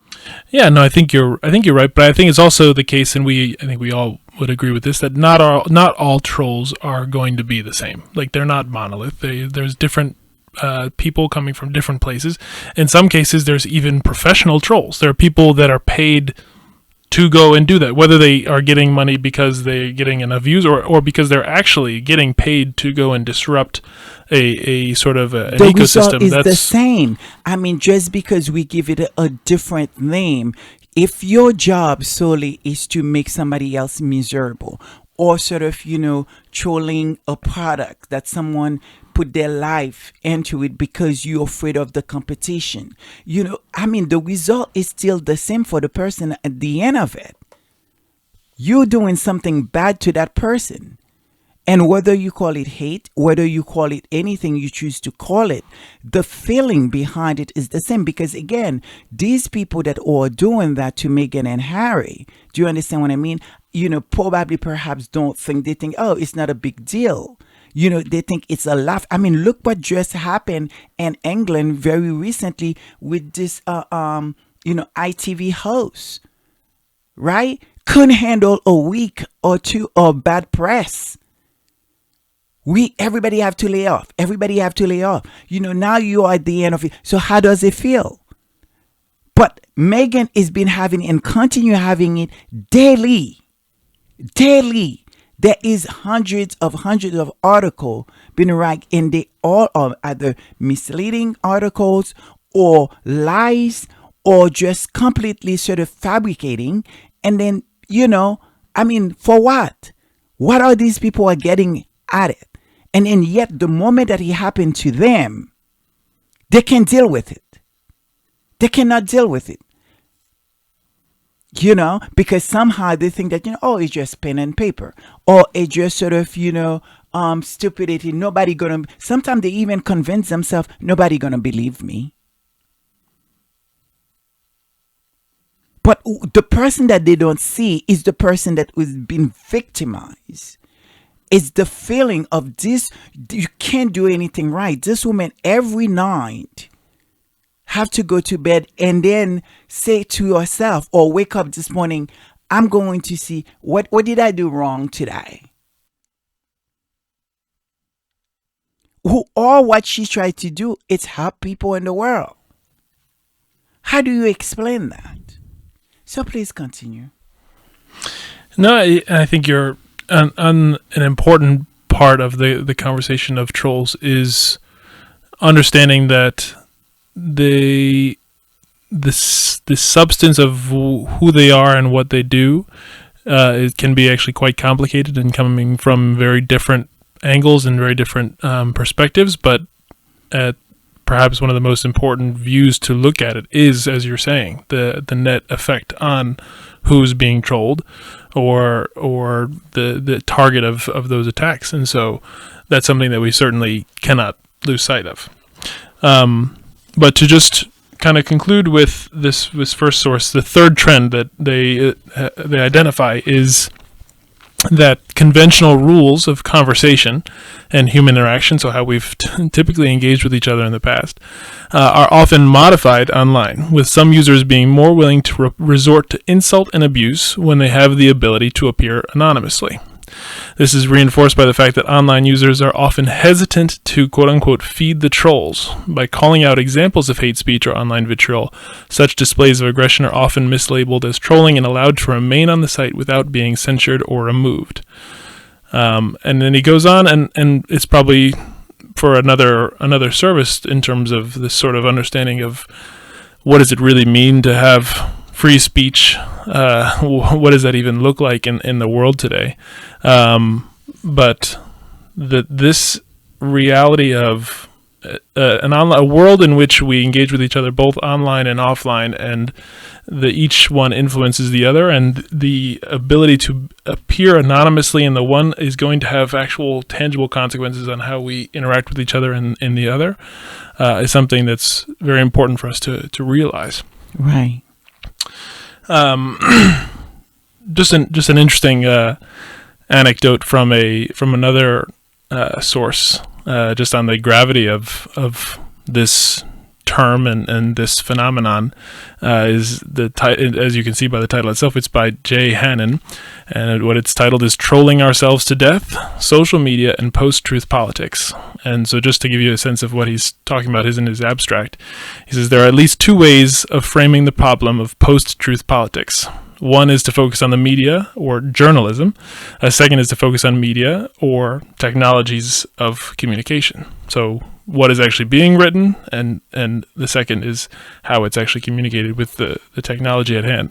Yeah, no, I think you're right, but I think it's also the case, and I think we all would agree with this, that not all trolls are going to be the same. Like, they're not monolith. There's different people coming from different places. In some cases, there's even professional trolls. There are people that are paid to go and do that, whether they are getting money because they're getting enough views or because they're actually getting paid to go and disrupt a sort of an the ecosystem. Result is the same. I mean, just because we give it a different name, if your job solely is to make somebody else miserable, or sort of, trolling a product that someone put their life into it because you're afraid of the competition, the result is still the same for the person at the end of it. You're doing something bad to that person. And whether you call it hate, whether you call it anything you choose to call it, the feeling behind it is the same. Because again, these people that are doing that to Meghan and Harry, do you understand what I mean? Probably perhaps they think, oh, it's not a big deal. They think it's a laugh. I mean, look what just happened in England very recently with this, ITV host, right? Couldn't handle a week or two of bad press. Everybody have to lay off. Now you are at the end of it. So how does it feel? But Meghan has been having and continue having it daily. There is hundreds of articles been ranked, and they all are either misleading articles or lies or just completely sort of fabricating. And then, for what? What are these people are getting at it? And yet the moment that it happened to them, they can deal with it. They cannot deal with it. Because somehow they think that, it's just pen and paper, or it just sort of, stupidity. Sometimes they even convince themselves, nobody gonna believe me. But the person that they don't see is the person that was being victimized. It's the feeling of this, you can't do anything right. This woman every night have to go to bed and then say to yourself or wake up this morning, I'm going to see what did I do wrong today? Or what she tried to do is help people in the world. How do you explain that? So please continue. No, I think you're an important part of the conversation of trolls is understanding that the substance of who they are and what they do it can be actually quite complicated and coming from very different angles and very different perspectives, but perhaps one of the most important views to look at it is, as you're saying, the net effect on who's being trolled or the target of those attacks. And so that's something that we certainly cannot lose sight of. But to just kind of conclude with this first source, the third trend that they identify is that conventional rules of conversation and human interaction, so how we've typically engaged with each other in the past, are often modified online, with some users being more willing to resort to insult and abuse when they have the ability to appear anonymously. This is reinforced by the fact that online users are often hesitant to quote-unquote feed the trolls. By calling out examples of hate speech or online vitriol, such displays of aggression are often mislabeled as trolling and allowed to remain on the site without being censored or removed. And then he goes on, and it's probably for another service in terms of this sort of understanding of what does it really mean to have free speech. What does that even look like in the world today? But this reality of a world in which we engage with each other both online and offline, and each one influences the other, and the ability to appear anonymously in the one is going to have actual tangible consequences on how we interact with each other in the other, is something that's very important for us to realize. Right. Just an interesting anecdote from another source, just on the gravity of this term and this phenomenon, is as you can see by the title itself, it's by Jay Hannon, and what it's titled is "Trolling Ourselves to Death: Social Media and Post-Truth Politics." And so, just to give you a sense of what he's talking about, in his abstract, he says there are at least two ways of framing the problem of post-truth politics. One is to focus on the media or journalism. A second is to focus on media or technologies of communication. So what is actually being written, and the second is how it's actually communicated with the technology at hand.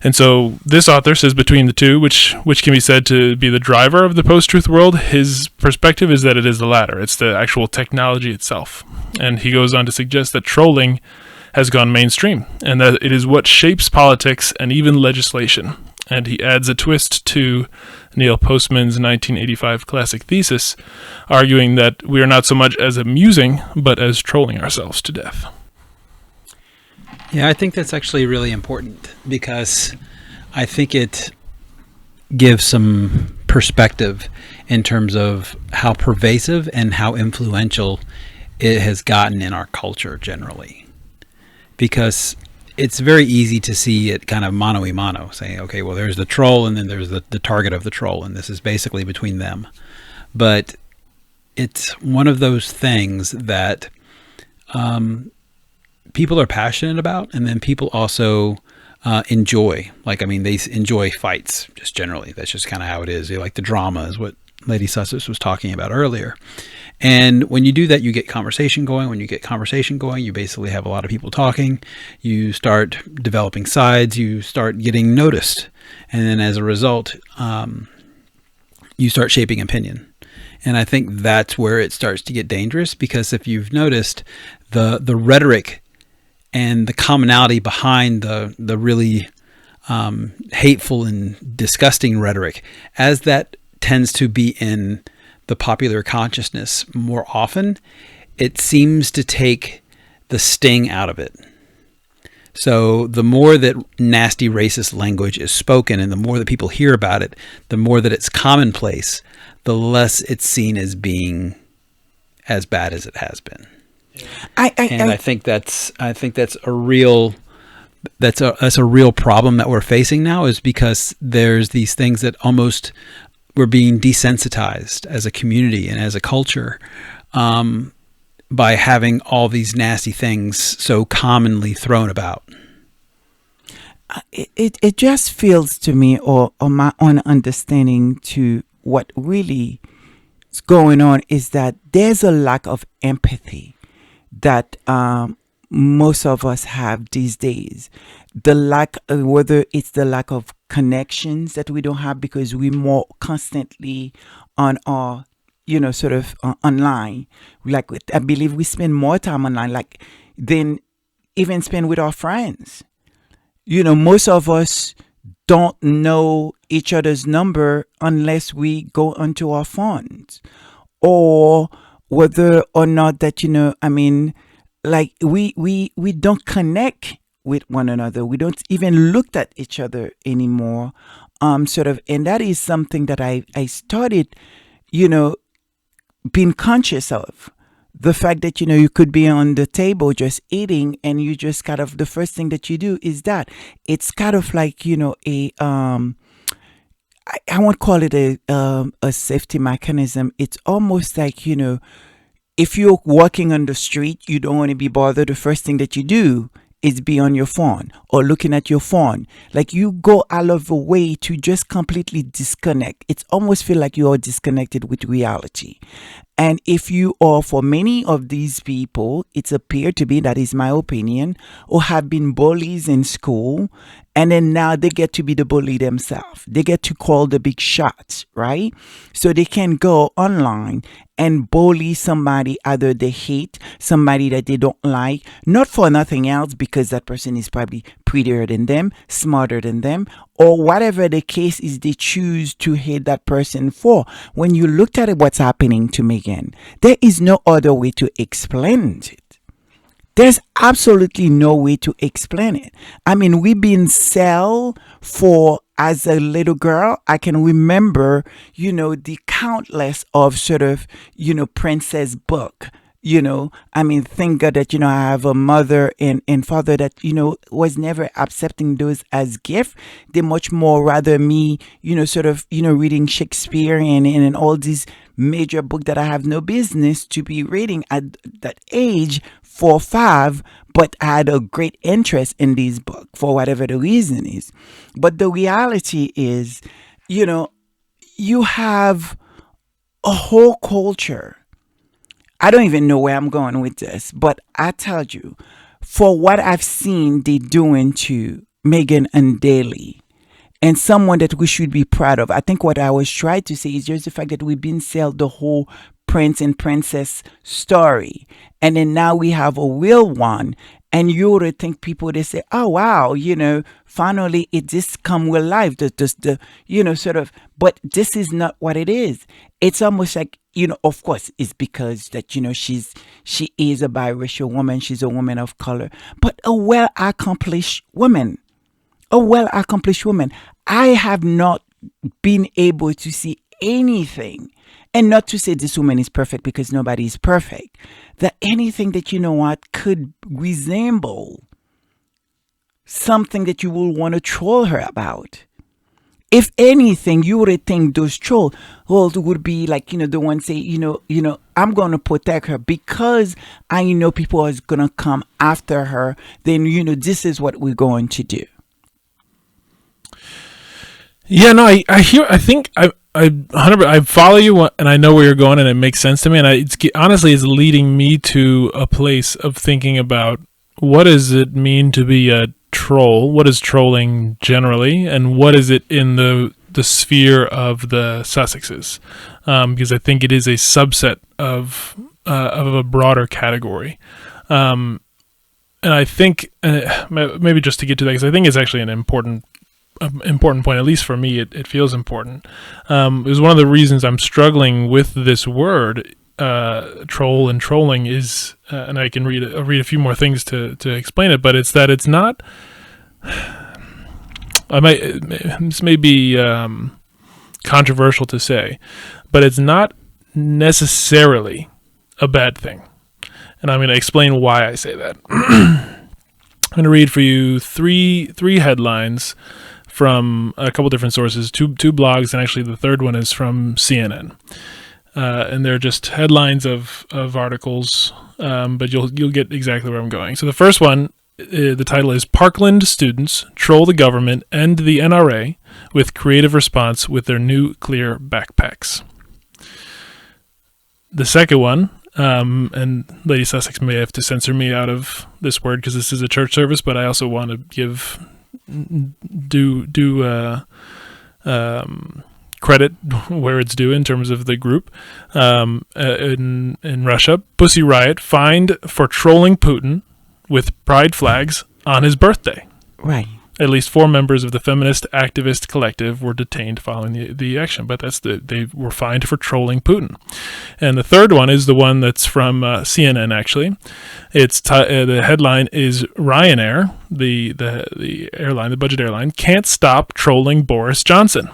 And so this author says between the two, which can be said to be the driver of the post-truth world, his perspective is that it is the latter. It's the actual technology itself. And he goes on to suggest that trolling has gone mainstream, and that it is what shapes politics and even legislation. And he adds a twist to Neil Postman's 1985 classic thesis, arguing that we are not so much as amusing, but as trolling ourselves to death. Yeah, I think that's actually really important, because I think it gives some perspective in terms of how pervasive and how influential it has gotten in our culture generally. Because it's very easy to see it kind of mano a mano, saying, okay, well, there's the troll and then there's the target of the troll, and this is basically between them. But it's one of those things that people are passionate about, and then people also enjoy. They enjoy fights just generally. That's just kind of how it is. They like the drama, is what Lady Sussex was talking about earlier. And when you do that, you get conversation going. When you get conversation going, you basically have a lot of people talking. You start developing sides. You start getting noticed. And then as a result, you start shaping opinion. And I think that's where it starts to get dangerous, because if you've noticed, the rhetoric and the commonality behind the really hateful and disgusting rhetoric, as that tends to be in the popular consciousness more often, it seems to take the sting out of it. So the more that nasty racist language is spoken and the more that people hear about it, the more that it's commonplace, the less it's seen as being as bad as it has been. I think that's a real problem that we're facing now, is because there's these things that almost we're being desensitized as a community and as a culture by having all these nasty things so commonly thrown about. It just feels to me, or my own understanding to what really is going on, is that there's a lack of empathy that most of us have these days. The lack, whether it's the lack of connections that we don't have because we're more constantly on our, sort of online. Like, I believe we spend more time online, like, than even spend with our friends. Most of us don't know each other's number unless we go onto our phones, or whether or not that, like we don't connect with one another. We don't even look at each other anymore. And that is something that I started, being conscious of. The fact that, you could be on the table just eating, and you just kind of, the first thing that you do is that. It's kind of like, I won't call it a safety mechanism. It's almost like, if you're walking on the street, you don't want to be bothered. The first thing that you do is be on your phone or looking at your phone. Like, you go out of the way to just completely disconnect. It's almost feel like you are disconnected with reality. And if you are, for many of these people, it's appeared to be, that is my opinion, or have been bullies in school, and then now they get to be the bully themselves. They get to call the big shots, right? So they can go online and bully somebody either they hate, somebody that they don't like, not for nothing else, because that person is probably prettier than them, smarter than them, or whatever the case is they choose to hate that person for. When you looked at it, what's happening to Megan, there is no other way to explain it. There's absolutely no way to explain it. I mean, we've been sold for, as a little girl, I can remember, the countless of sort of, princess book. Thank God that, I have a mother and father that, was never accepting those as gift. They much more rather me, reading Shakespeare and all these major book that I have no business to be reading at that age, 4 or 5, but I had a great interest in these books for whatever the reason is. But the reality is, you have a whole culture. I don't even know where I'm going with this, but I tell you, for what I've seen they doing to Megan and Daly, and someone that we should be proud of. I think what I was trying to say is just the fact that we've been sold the whole prince and princess story, and then now we have a real one. And you would think people, they say, oh, wow, finally it just come with life, but this is not what it is. It's almost like, of course, it's because that, she is a biracial woman. She's a woman of color, but a well-accomplished woman. I have not been able to see anything, and not to say this woman is perfect, because nobody is perfect, that anything that, could resemble something that you will want to troll her about. If anything, you would think those trolls would be like, the one say, I'm going to protect her because I know people are going to come after her. Then, this is what we're going to do. Yeah, no, I follow you, and I know where you're going, and it makes sense to me. And honestly, it's leading me to a place of thinking about, what does it mean to be a troll? What is trolling generally, and what is it in the sphere of the Sussexes? Because I think it is a subset of a broader category. And I think, maybe just to get to that, because I think it's actually an important important point. At least for me, it feels important. It was one of the reasons I'm struggling with this word, troll and trolling is, and I can read a few more things to explain it, but it's that it's not. This may be controversial to say, but it's not necessarily a bad thing. And I'm going to explain why I say that. I'm going to read for you three headlines from a couple different sources, two blogs, and actually the third one is from CNN. And they're just headlines of articles, but you'll get exactly where I'm going. So the first one, the title is "Parkland Students Troll the Government and the NRA with Creative Response with Their New Clear Backpacks." The second one, and Lady Sussex may have to censor me out of this word because this is a church service, but I also want to give credit where it's due in terms of the group. In Russia, Pussy Riot fined for trolling Putin with pride flags on his birthday. Right. At least 4 members of the feminist activist collective were detained following the action, but they were fined for trolling Putin. And the third one is the one that's from CNN. Actually, it's the headline is Ryanair, the airline, the budget airline, can't stop trolling Boris Johnson.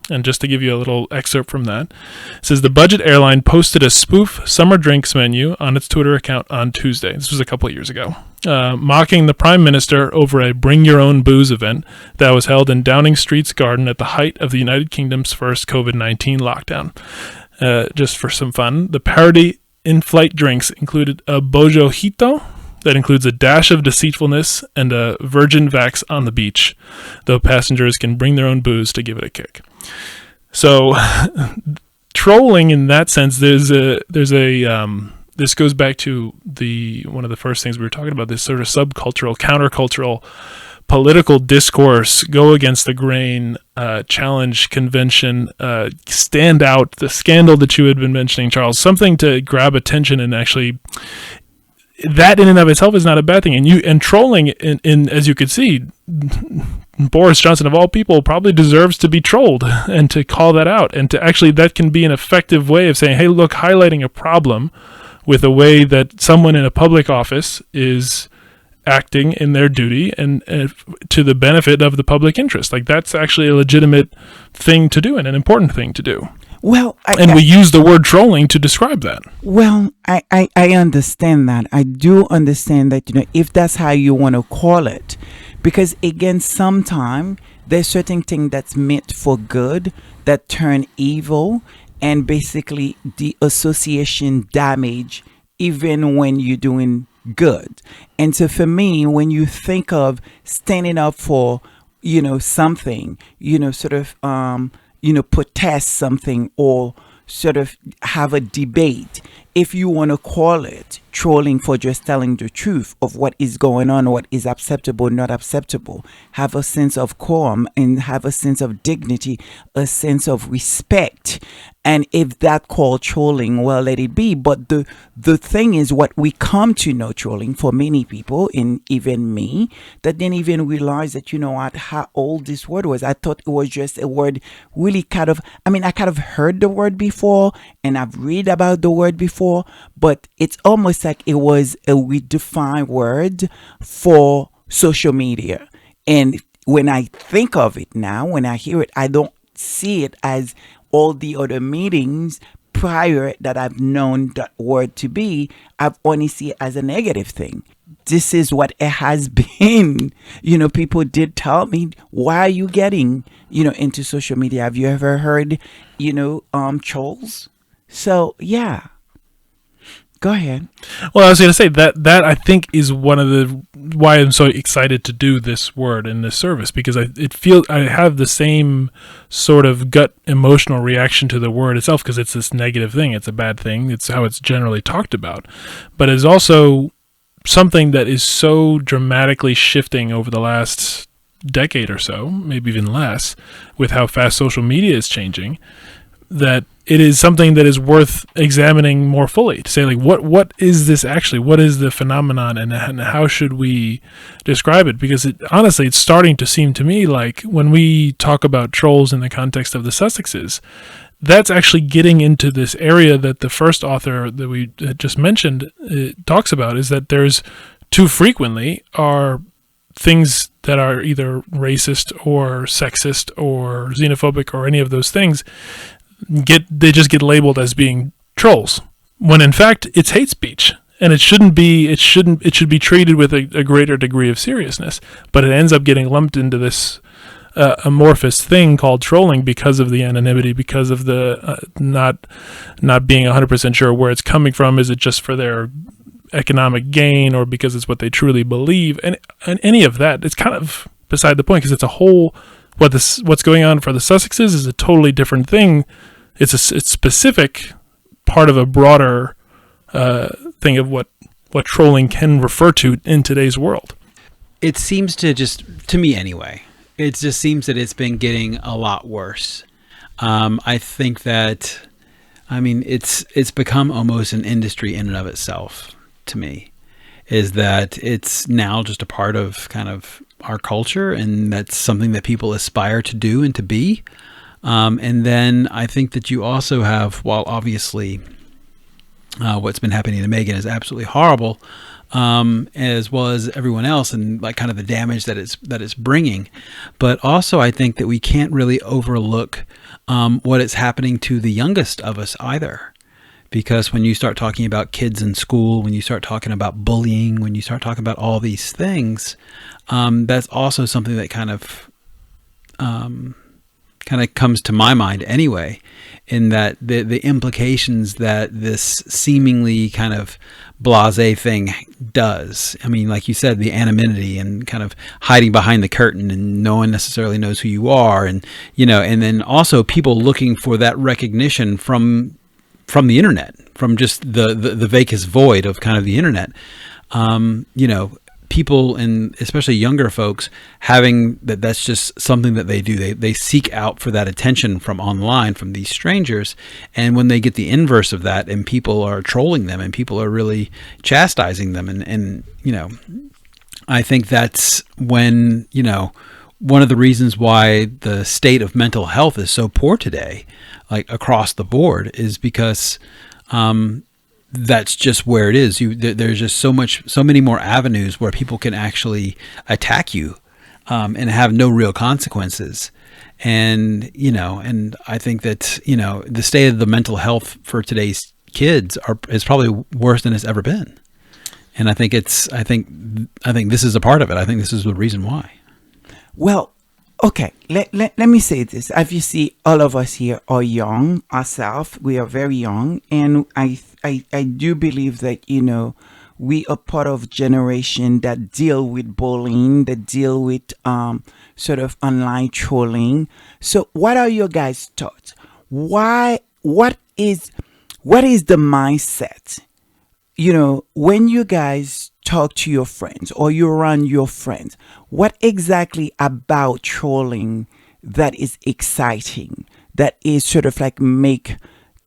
And just to give you a little excerpt from that, it says the budget airline posted a spoof summer drinks menu on its Twitter account on Tuesday. This was a couple of years ago, mocking the Prime Minister over a Bring Your Own Booze event that was held in Downing Street's garden at the height of the United Kingdom's first COVID-19 lockdown. Just for some fun, the parody in-flight drinks included a Bojojito, that includes a dash of deceitfulness and a virgin vax on the beach, though passengers can bring their own booze to give it a kick. So, trolling in that sense, this goes back to one of the first things we were talking about, this sort of subcultural, countercultural, political discourse, go against the grain, challenge convention, stand out, the scandal that you had been mentioning, Charles, something to grab attention and actually. That in and of itself is not a bad thing, and trolling, in as you could see, Boris Johnson of all people probably deserves to be trolled, and to call that out, and to actually that can be an effective way of saying, hey, look, highlighting a problem with a way that someone in a public office is acting in their duty and to the benefit of the public interest. Like that's actually a legitimate thing to do and an important thing to do. Well, we use the word trolling to describe that. Well, I understand that. I do understand that, if that's how you want to call it, because again, sometimes there's certain thing that's meant for good that turn evil, and basically the association damage even when you're doing good. And so for me, when you think of standing up for, something, sort of, protest something or sort of have a debate, if you want to call it trolling for just telling the truth of what is going on, what is acceptable, not acceptable, have a sense of quorum and have a sense of dignity, a sense of respect. And if that called trolling, well, let it be. But the thing is, what we come to know trolling for many people, and even me, that didn't even realize that, how old this word was. I thought it was just a word really I kind of heard the word before and I've read about the word before, but it's almost like it was a redefined word for social media. And when I think of it now, when I hear it, I don't see it as all the other meetings prior that I've known that word to be. I've only seen it as a negative thing. This is what it has been. People did tell me, why are you getting, into social media? Have you ever heard, trolls? So, yeah. Go ahead. Well, I was going to say that I think is one of the why I'm so excited to do this word in this service, because I have the same sort of gut emotional reaction to the word itself, because it's this negative thing. It's a bad thing. It's how it's generally talked about, but it's also something that is so dramatically shifting over the last decade or so, maybe even less, with how fast social media is changing, that it is something that is worth examining more fully to say, like, what is this actually? What is the phenomenon, and how should we describe it? Because honestly, it's starting to seem to me like when we talk about trolls in the context of the Sussexes, that's actually getting into this area that the first author that we had just mentioned talks about, is that there's too frequently are things that are either racist or sexist or xenophobic or any of those things they just get labeled as being trolls, when in fact it's hate speech, and it should be treated with a greater degree of seriousness, but it ends up getting lumped into this amorphous thing called trolling because of the anonymity, because of the not being 100% sure where it's coming from. Is it just for their economic gain, or because it's what they truly believe? And any of that, it's kind of beside the point, because it's a whole what's going on for the Sussexes is a totally different thing. It's specific part of a broader thing of what trolling can refer to in today's world. It seems to me anyway, it just seems that it's been getting a lot worse. I think that, it's become almost an industry in and of itself to me, is that it's now just a part of kind of our culture, and that's something that people aspire to do and to be. And then I think that you also have, while obviously what's been happening to Megan is absolutely horrible, as well as everyone else, and like kind of the damage that it's bringing. But also I think that we can't really overlook what is happening to the youngest of us either. Because when you start talking about kids in school, when you start talking about bullying, when you start talking about all these things, that's also something that kind of comes to my mind anyway, in that the implications that this seemingly kind of blasé thing does. I mean, like you said, the anonymity and kind of hiding behind the curtain, and no one necessarily knows who you are, and and then also people looking for that recognition from the internet, from just the vacuous void of kind of the internet. People, and especially younger folks, having that's just something that they do. They seek out for that attention from online, from these strangers. And when they get the inverse of that, and people are trolling them, and people are really chastising them, and I think that's when, one of the reasons why the state of mental health is so poor today, like across the board, is because that's just where it is. There's just so many more avenues where people can actually attack you, and have no real consequences. And, and I think that, the state of the mental health for today's kids is probably worse than it's ever been. And I think I think this is a part of it. I think this is the reason why. Well, okay, let me say this. As you see, all of us here are young ourselves. We are very young. And I do believe that, we are part of a generation that deal with bullying, that deal with sort of online trolling. So what are your guys' thoughts? What is the mindset? When you guys talk to your friends or you're around your friends, what exactly about trolling that is exciting, that is sort of like make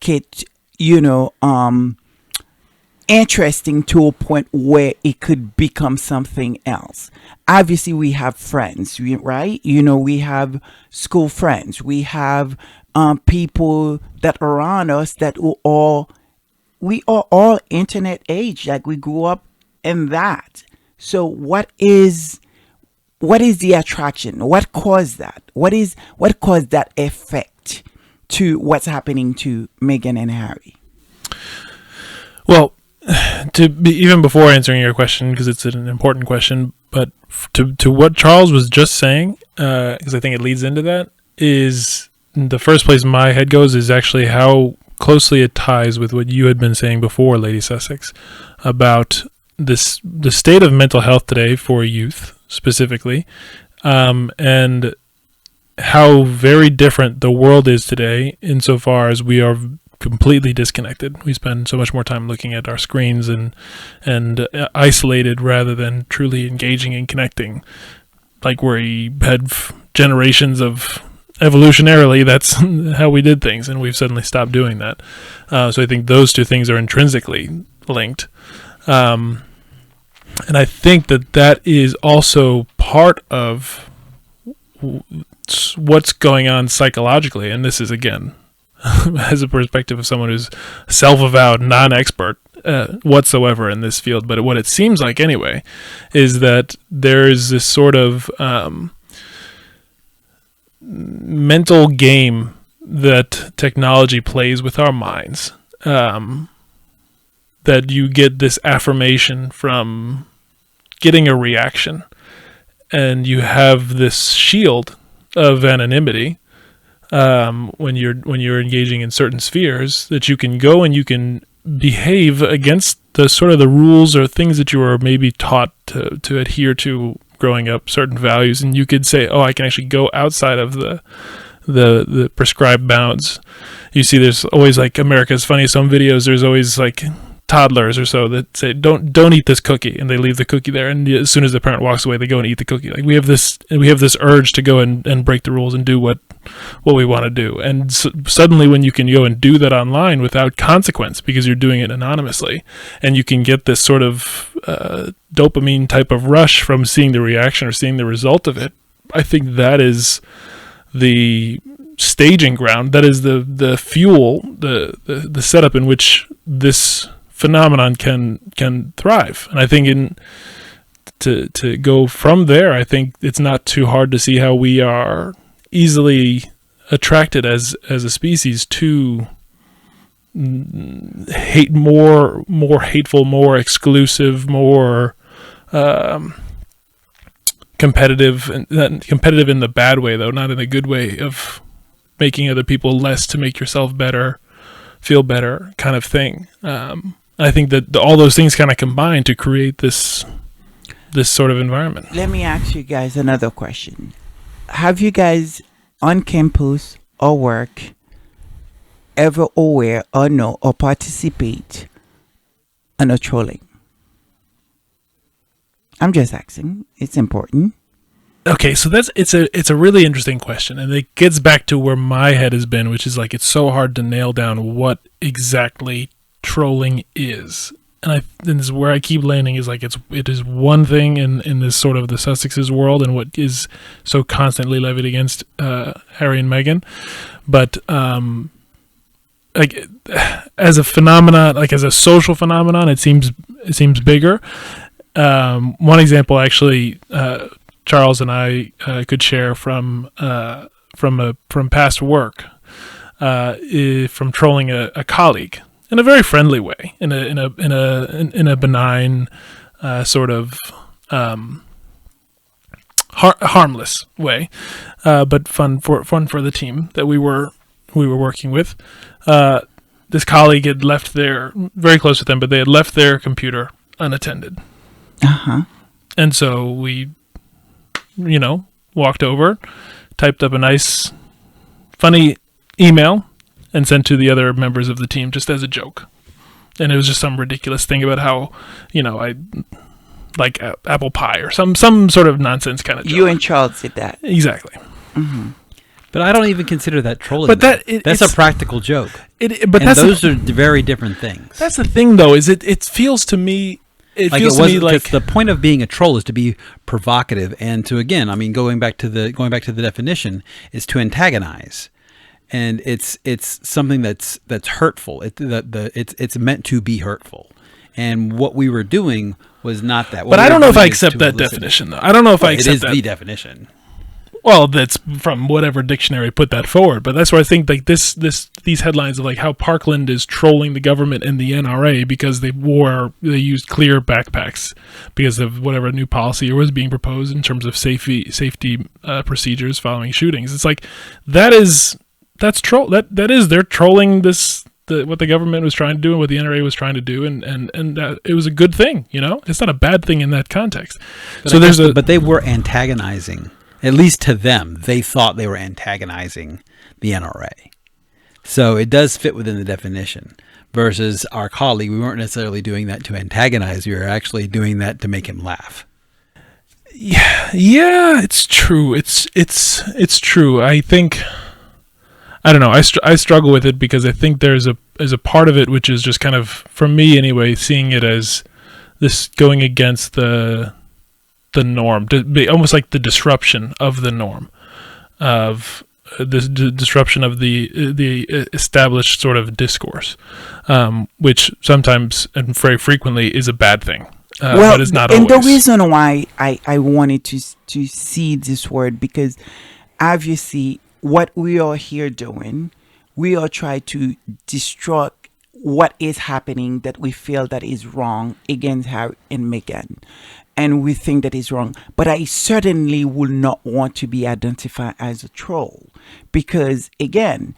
it, interesting to a point where it could become something else? Obviously, we have friends, right? We have school friends. We have people that are around us that we are all internet age. Like, we grew up in that. So what is the attraction? What caused that? What caused that effect to what's happening to Meghan and Harry? Well, even before answering your question, because it's an important question, but to what Charles was just saying, because I think it leads into that, is the first place my head goes is actually how closely it ties with what you had been saying before, Lady Sussex, about the state of mental health today for youth specifically, and how very different the world is today insofar as we are completely disconnected. We spend so much more time looking at our screens and isolated rather than truly engaging and connecting. Like, we had generations of evolutionarily, that's how we did things, and we've suddenly stopped doing that. So I think those two things are intrinsically linked. And I think that is also part of what's going on psychologically. And this is, again, as a perspective of someone who's self-avowed non-expert whatsoever in this field. But what it seems like anyway is that there's this sort of mental game that technology plays with our minds, that you get this affirmation from getting a reaction, and you have this shield of anonymity when you're engaging in certain spheres, that you can go and you can behave against the sort of the rules or things that you were maybe taught to adhere to growing up, certain values, and you could say, oh, I can actually go outside of the prescribed bounds. You see, there's always, like, America's Funniest Home Videos, there's always, like, toddlers or so that say, don't eat this cookie, and they leave the cookie there, and as soon as the parent walks away, they go and eat the cookie. Like, we have this urge to go and break the rules and do what we want to do, and suddenly when you can go and do that online without consequence because you're doing it anonymously, and you can get this sort of dopamine type of rush from seeing the reaction or seeing the result of it, I think that is the staging ground, that is the fuel, the setup in which this phenomenon can thrive. And I think to go from there, I think it's not too hard to see how we are easily attracted as a species to hate, more hateful, more exclusive, more competitive, and competitive in the bad way, though, not in a good way of making other people less to make yourself better, feel better kind of thing. I think that all those things kind of combine to create this sort of environment. Let me ask you guys another question. Have you guys on campus or work ever aware or know or participate in a trolling? I'm just asking. It's important. Okay, so it's a really interesting question, and it gets back to where my head has been, which is like it's so hard to nail down what exactly trolling is. And this is where I keep landing, is like it is one thing in this sort of the Sussexes world and what is so constantly levied against Harry and Meghan, but like as a phenomenon, like as a social phenomenon, it seems bigger. One example, actually, Charles and I could share from past work, from trolling a colleague in a very friendly way, in a benign sort of harmless way, but fun for the team that we were working with. This colleague had left very close with them, but they had left their computer unattended. And so we, walked over, typed up a nice, funny email, and sent to the other members of the team just as a joke. And it was just some ridiculous thing about how, I like apple pie or some sort of nonsense kind of joke. You and Charles did that. Exactly. Mm-hmm. But I don't even consider that trolling. But that's a practical joke. But those are very different things. That's the thing, though, is it feels to me... It feels to me like the point of being a troll is to be provocative and to, again, I mean, going back to the definition, is to antagonize, and it's something that's hurtful. It's meant to be hurtful, and what we were doing was not that. But I don't know if I accept that definition, though. I don't know if I accept that. It is the definition. Well, that's from whatever dictionary put that forward, but that's where I think like these headlines of like how Parkland is trolling the government and the NRA because they used clear backpacks because of whatever new policy was being proposed in terms of safety procedures following shootings. It's like that's troll. That is they're trolling what the government was trying to do and what the NRA was trying to do, and it was a good thing. It's not a bad thing in that context. But they were antagonizing. At least to them, they thought they were antagonizing the NRA. So it does fit within the definition. Versus our colleague, we weren't necessarily doing that to antagonize. We were actually doing that to make him laugh. Yeah, it's true. It's true. I think, I don't know. I struggle with it because I think there's a part of it which is just kind of, for me anyway, seeing it as this going against the norm, almost like the disruption of the norm, of this disruption of the established sort of discourse, which sometimes and very frequently is a bad thing. But it's not and always. The reason why I wanted to see this word, because obviously what we are here doing, we are trying to destroy what is happening that we feel that is wrong against Harry and Meghan. And we think that is wrong. But I certainly would not want to be identified as a troll. Because again,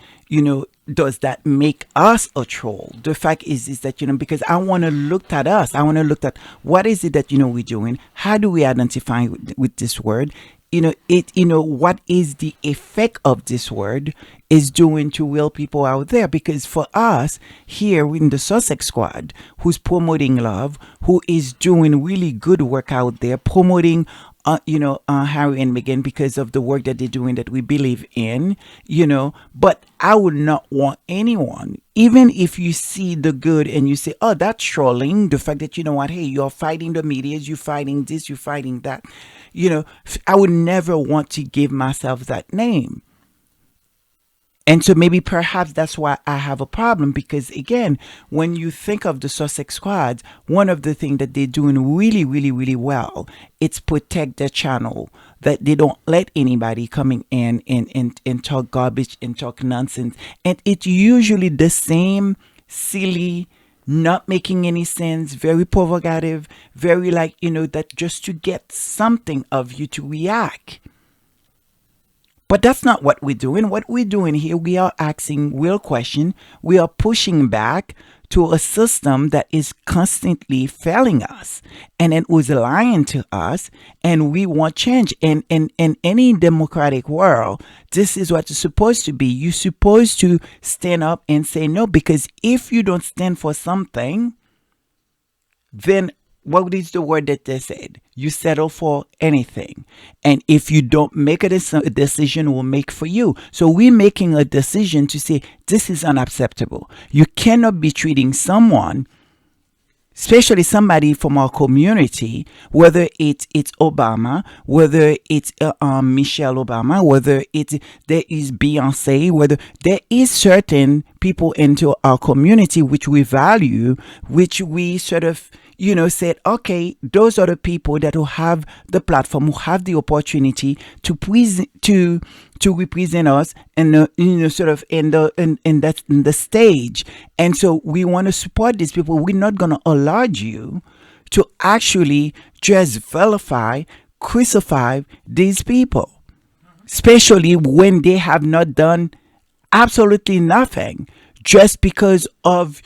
does that make us a troll? The fact is that, because I want to look at us. I want to look at what is it that, we're doing? How do we identify with this word? What is the effect of this word is doing to real people out there? Because for us here in the Sussex Squad, who's promoting love, who is doing really good work out there, promoting Harry and Meghan because of the work that they're doing that we believe in, but I would not want anyone, even if you see the good and you say, oh, that's trolling, the fact that, hey, you're fighting the media, you're fighting this, you're fighting that, I would never want to give myself that name. And so maybe perhaps that's why I have a problem, because again, when you think of the Sussex Squad, one of the things that they're doing really, really, really well, it's protect their channel, that they don't let anybody coming in and talk garbage and talk nonsense. And it's usually the same silly, not making any sense, very provocative, very that just to get something of you to react. But that's not what we're doing. What we're doing here, we are asking real questions. We are pushing back to a system that is constantly failing us and it was lying to us, and we want change. And in any democratic world, this is what it's supposed to be. You're supposed to stand up and say no, because if you don't stand for something, then what is the word that they said? You settle for anything. And if you don't make a decision, will make for you. So we're making a decision to say, this is unacceptable. You cannot be treating someone, especially somebody from our community, whether it's Obama, whether it's Michelle Obama, whether there is Beyonce, whether there is certain people into our community which we value, which we sort of said, okay, those are the people that will have the platform, who have the opportunity to represent us, and sort of in the stage. And so we want to support these people. We're not going to allow you to actually just vilify, crucify these people, especially when they have not done absolutely nothing, just because of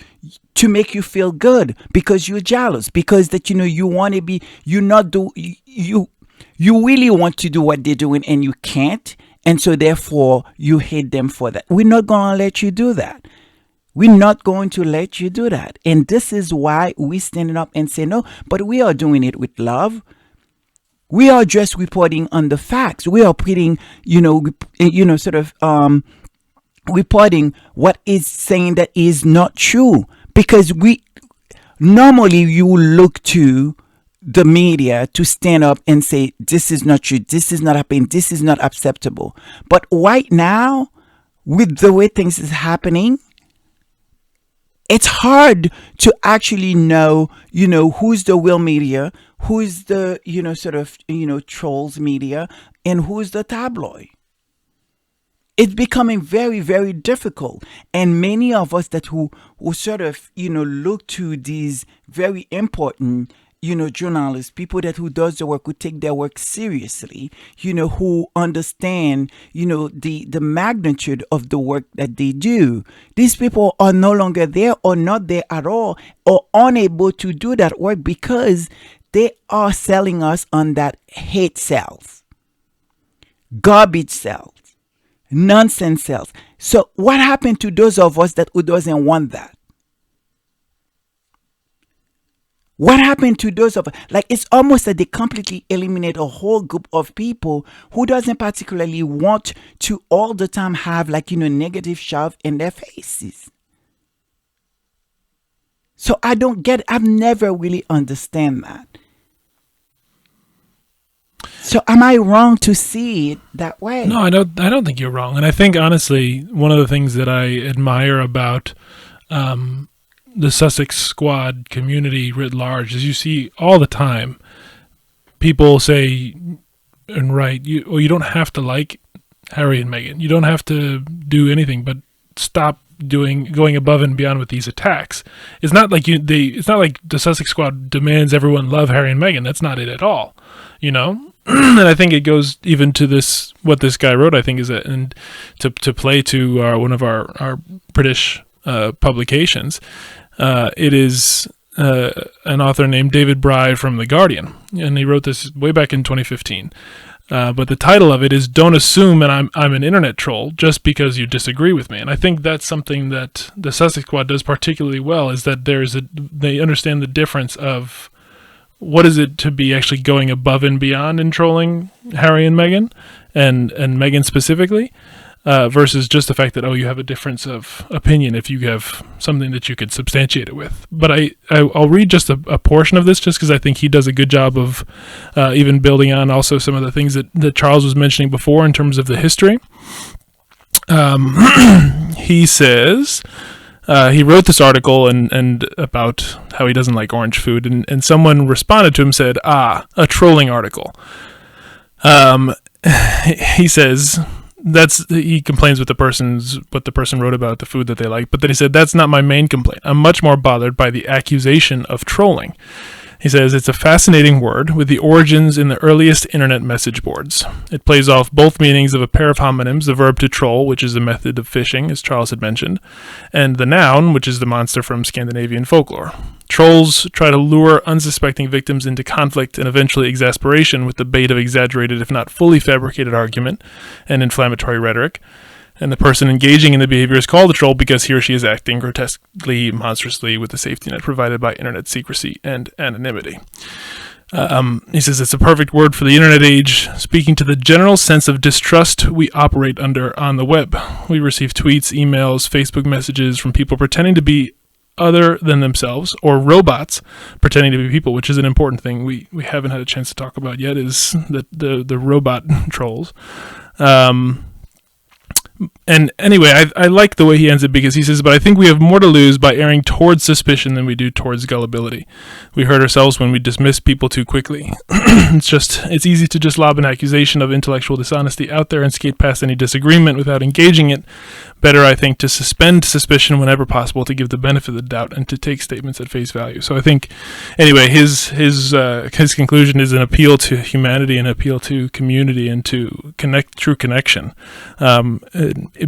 to make you feel good, because you're jealous, because that you want to be, you really want to do what they're doing and you can't, and so therefore you hate them for that. We're not going to let you do that. We're not going to let you do that. And this is why we're standing up and say no, but we are doing it with love. We are just reporting on the facts. We are putting, reporting what is saying that is not true. Because normally you look to the media to stand up and say, this is not true, this is not happening, this is not acceptable. But right now, with the way things is happening, it's hard to actually know, who's the real media, who's the, trolls media, and who's the tabloid. It's becoming very, very difficult. And many of us that who sort of, look to these very important, journalists, people who does the work, who take their work seriously, who understand, the magnitude of the work that they do. These people are no longer there, or not there at all, or unable to do that work because they are selling us on that hate sales, garbage sales, nonsense sales. So what happened to those of us who doesn't want that? What happened to those of, like, it's almost that they completely eliminate a whole group of people who doesn't particularly want to all the time have, like, negative shove in their faces. So I don't get it. I've never really understand that. So am I wrong to see it that way? No, I don't think you're wrong. And I think, honestly, one of the things that I admire about the Sussex Squad community writ large is you see all the time people say and write, you don't have to like Harry and Meghan. You don't have to do anything but stop going above and beyond with these attacks. It's not like it's not like the Sussex Squad demands everyone love Harry and Meghan. That's not it at all, And I think it goes even to this, what this guy wrote, I think, is and to play to one of our British publications. It is an author named David Bry from The Guardian, and he wrote this way back in 2015. But the title of it is "Don't Assume that I'm an internet troll just because you disagree with me." And I think that's something that the Sussex Squad does particularly well, is that they understand the difference of what is it to be actually going above and beyond in trolling Harry and Meghan, and Meghan specifically, versus just the fact that, you have a difference of opinion if you have something that you could substantiate it with. But I'll read just a portion of this, just because I think he does a good job of even building on also some of the things that Charles was mentioning before in terms of the history. He says... he wrote this article and about how he doesn't like orange food, and someone responded to him, said, a trolling article. He says he complains what the person wrote about the food that they like, but then he said, that's not my main complaint. I'm much more bothered by the accusation of trolling. He says, it's a fascinating word with the origins in the earliest internet message boards. It plays off both meanings of a pair of homonyms, the verb to troll, which is a method of fishing, as Charles had mentioned, and the noun, which is the monster from Scandinavian folklore. Trolls try to lure unsuspecting victims into conflict and eventually exasperation with the bait of exaggerated, if not fully fabricated argument and inflammatory rhetoric. And the person engaging in the behavior is called a troll because he or she is acting grotesquely, monstrously with the safety net provided by internet secrecy and anonymity. He says it's a perfect word for the internet age, speaking to the general sense of distrust we operate under on the web. We receive tweets, emails, Facebook messages from people pretending to be other than themselves, or robots pretending to be people, which is an important thing we haven't had a chance to talk about yet, is the robot trolls. And anyway, I like the way he ends it, because he says, but I think we have more to lose by erring towards suspicion than we do towards gullibility. We hurt ourselves when we dismiss people too quickly. It's easy to just lob an accusation of intellectual dishonesty out there and skate past any disagreement without engaging it. Better, I think, to suspend suspicion whenever possible, to give the benefit of the doubt and to take statements at face value. So I think, anyway, his conclusion is an appeal to humanity, an appeal to community, and to true connection.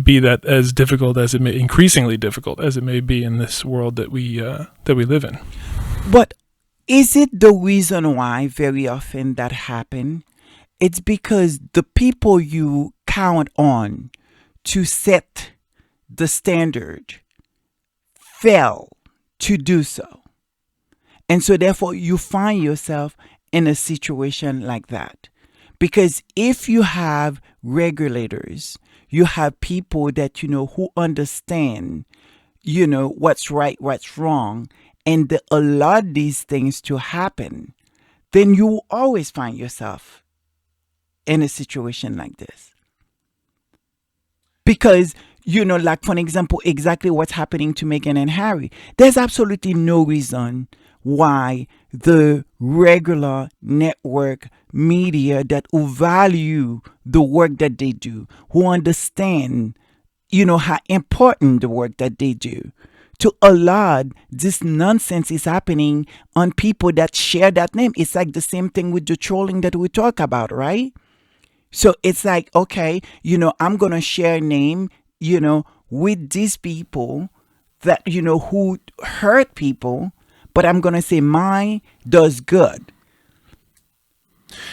Be that as difficult as it may, increasingly difficult as it may be in this world that we live in. But is it the reason why very often that happen? It's because the people you count on to set the standard fail to do so. And so therefore you find yourself in a situation like that. Because if you have regulators, you have people that, who understand, what's right, what's wrong, and they allow these things to happen, then you will always find yourself in a situation like this. Because, like, for example, exactly what's happening to Meghan and Harry. There's absolutely no reason why the regular network media that who value the work that they do, who understand, how important the work that they do, to allow this nonsense is happening on people that share that name. It's like the same thing with the trolling that we talk about, right? So it's like, okay, I'm going to share a name, with these people that, who hurt people, but I'm going to say mine does good.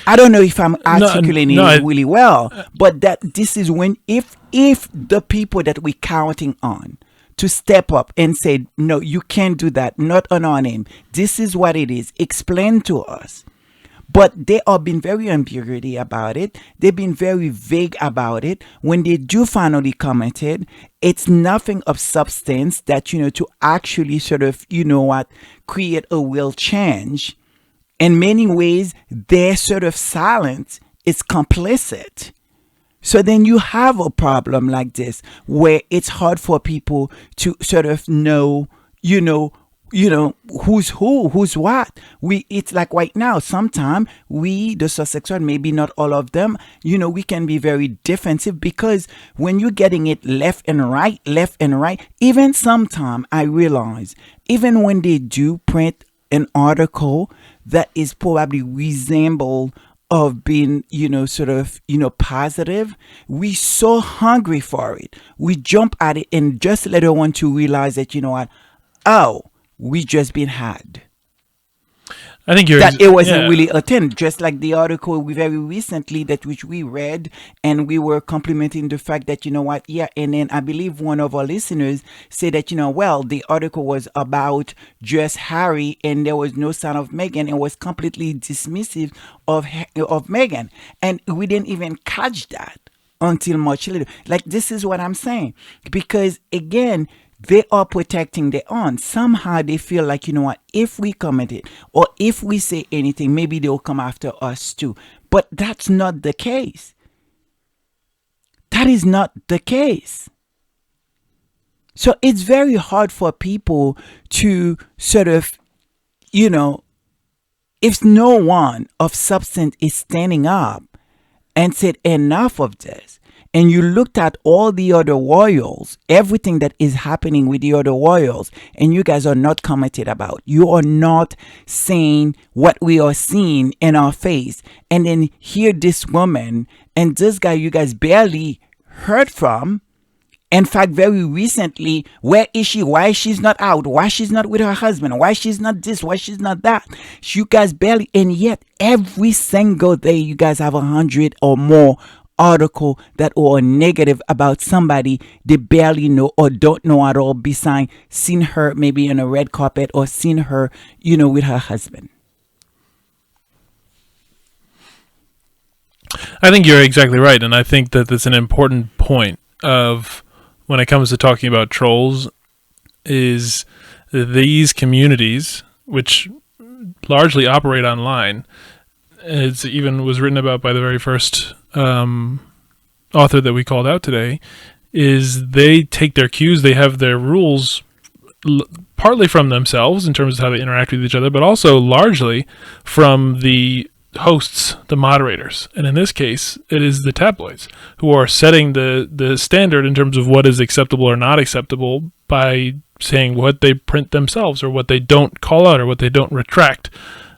I don't know if I'm articulating it really well, but that this is when, if the people that we're counting on to step up and say, no, you can't do that, not on our name. This is what it is. Explain to us. But they have been very ambiguity about it. They've been very vague about it. When they do finally comment it, it's nothing of substance that, to actually sort of, create a real change. In many ways, their sort of silence is complicit. So then you have a problem like this where it's hard for people to sort of know, who's who, who's what. It's like right now, sometimes we, the Sussexual, maybe not all of them, we can be very defensive because when you're getting it left and right, even sometimes I realize, even when they do print an article that is probably resemble of being, positive, we so hungry for it. We jump at it and just later want to realize that, we just been had. I think that it wasn't really a thing. Just like the article we very recently which we read, and we were complimenting the fact that and then I believe one of our listeners said that the article was about just Harry and there was no sign of Meghan and was completely dismissive of Meghan, and we didn't even catch that until much later. Like, this is what I'm saying, because again, they are protecting their own. Somehow they feel like, if we comment it or if we say anything, maybe they'll come after us too. But that's not the case. That is not the case. So it's very hard for people to sort of, if no one of substance is standing up and said enough of this, and you looked at all the other royals, everything that is happening with the other royals, and you guys are not commented about. You are not saying what we are seeing in our face. And then here this woman and this guy you guys barely heard from. In fact, very recently, where is she? Why she's not out? Why she's not with her husband? Why she's not this? Why she's not that? You guys barely, and yet every single day you guys have 100 or more article that are negative about somebody they barely know or don't know at all, besides seeing her maybe on a red carpet or seeing her, with her husband. I think you're exactly right, and I think that that's an important point of when it comes to talking about trolls, is these communities, which largely operate online. It even was written about by the very first author that we called out today, is they take their cues, they have their rules partly from themselves in terms of how they interact with each other, but also largely from the hosts, the moderators. And in this case, it is the tabloids who are setting the standard in terms of what is acceptable or not acceptable by saying what they print themselves or what they don't call out or what they don't retract.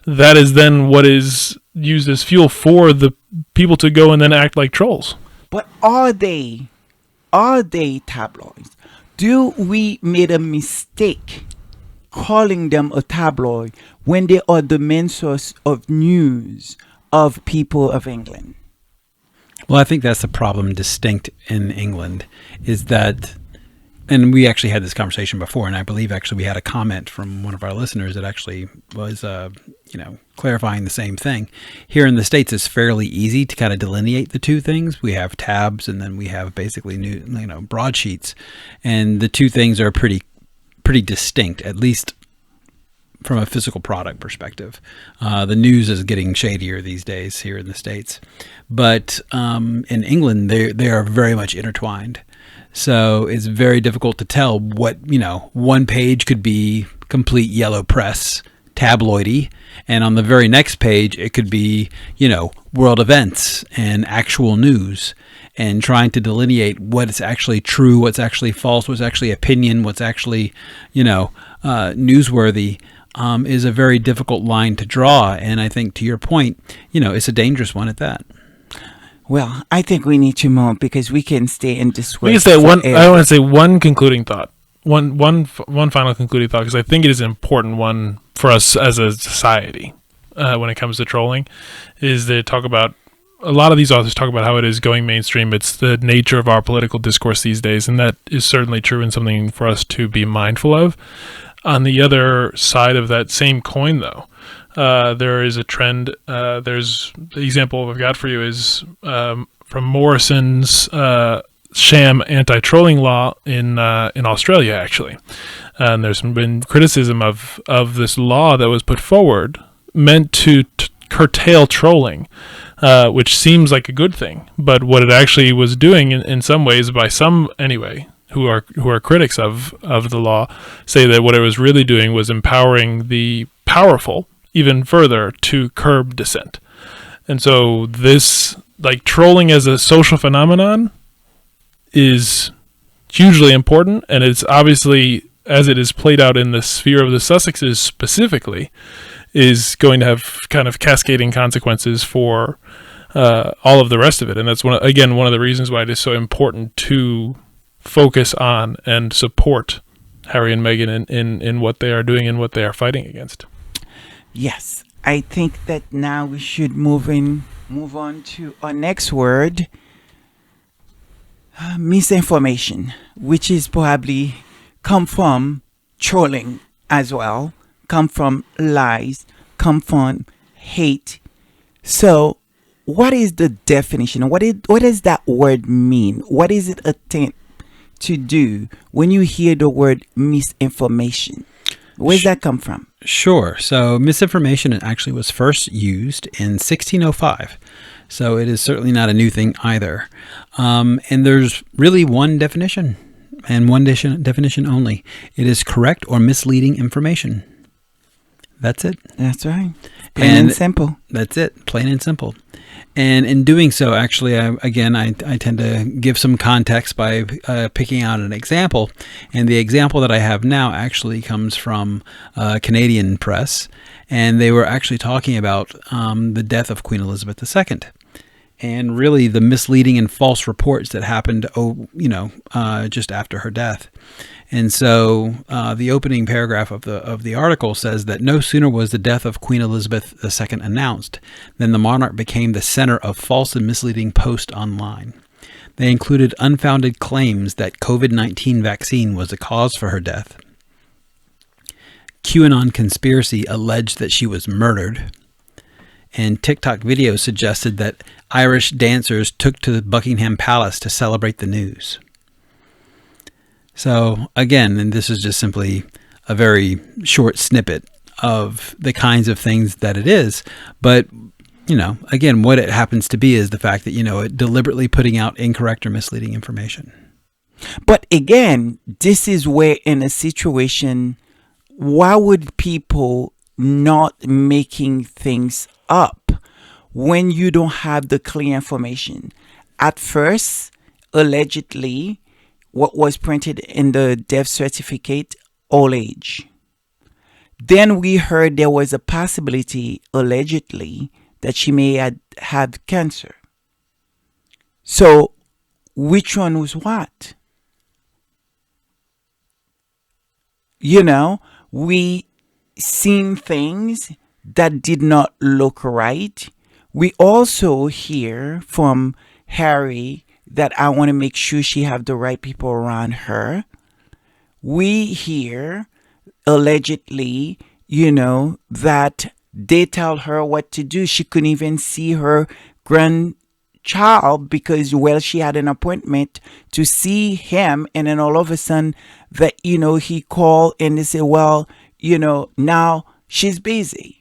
That is then what is used as fuel for the people to go and then act like trolls. But are they tabloids? Do we made a mistake calling them a tabloid when they are the main source of news of people of England? Well, I think that's the problem distinct in England, is that, and we actually had this conversation before, and I believe actually we had a comment from one of our listeners that actually was, clarifying the same thing. Here in the States, it's fairly easy to kind of delineate the two things. We have tabs, and then we have basically broadsheets, and the two things are pretty distinct, at least from a physical product perspective. The news is getting shadier these days here in the States, but in England, they are very much intertwined. So it's very difficult to tell what, one page could be complete yellow press, tabloidy, and on the very next page, it could be, world events and actual news, and trying to delineate what is actually true, what's actually false, what's actually opinion, what's actually, newsworthy, is a very difficult line to draw. And I think, to your point, it's a dangerous one at that. Well, I think we need to move because we can stay in this way. I want to say one concluding thought, one final concluding thought, because I think it is an important one for us as a society when it comes to trolling, is they talk about a lot of these authors talk about how it is going mainstream. It's the nature of our political discourse these days, and that is certainly true and something for us to be mindful of. On the other side of that same coin, though, there is a trend. There's the example I've got for you is from Morrison's sham anti-trolling law in Australia, actually. And there's been criticism of this law that was put forward meant to curtail trolling, which seems like a good thing. But what it actually was doing in some ways, by some anyway, who are critics of the law, say that what it was really doing was empowering the powerful even further to curb dissent. And so this, like, trolling as a social phenomenon is hugely important, and it's obviously, as it is played out in the sphere of the Sussexes specifically, is going to have kind of cascading consequences for all of the rest of it. And that's one of the reasons why it is so important to focus on and support Harry and Meghan in what they are doing and what they are fighting against. Yes, I think that now we should move on to our next word, misinformation, which is probably come from trolling as well, come from lies, come from hate. So what is the definition? What does that word mean? What is it attempt to do when you hear the word misinformation? Where does that come from? Sure. So misinformation actually was first used in 1605. So it is certainly not a new thing either. And there's really one definition, and one definition only. It is correct or misleading information. That's it. That's right. Plain and simple. That's it. Plain and simple. And in doing so, actually, I tend to give some context by picking out an example. And the example that I have now actually comes from Canadian press. And they were actually talking about the death of Queen Elizabeth II. And really the misleading and false reports that happened, just after her death. And so the opening paragraph of the article says that no sooner was the death of Queen Elizabeth II announced than the monarch became the center of false and misleading posts online. They included unfounded claims that COVID-19 vaccine was the cause for her death. QAnon conspiracy alleged that she was murdered. And TikTok videos suggested that Irish dancers took to Buckingham Palace to celebrate the news. So again, and this is just simply a very short snippet of the kinds of things that it is. But, again, what it happens to be is the fact that, it deliberately putting out incorrect or misleading information. But again, this is where in a situation, why would people not making things up when you don't have the clear information? At first, allegedly, what was printed in the death certificate, old age. Then we heard there was a possibility, allegedly, that she may have cancer. So which one was what? We seen things that did not look right. We also hear from Harry that I want to make sure she have the right people around her. We hear allegedly, that they tell her what to do. She couldn't even see her grandchild because, she had an appointment to see him. And then all of a sudden that, he called and they say, now she's busy.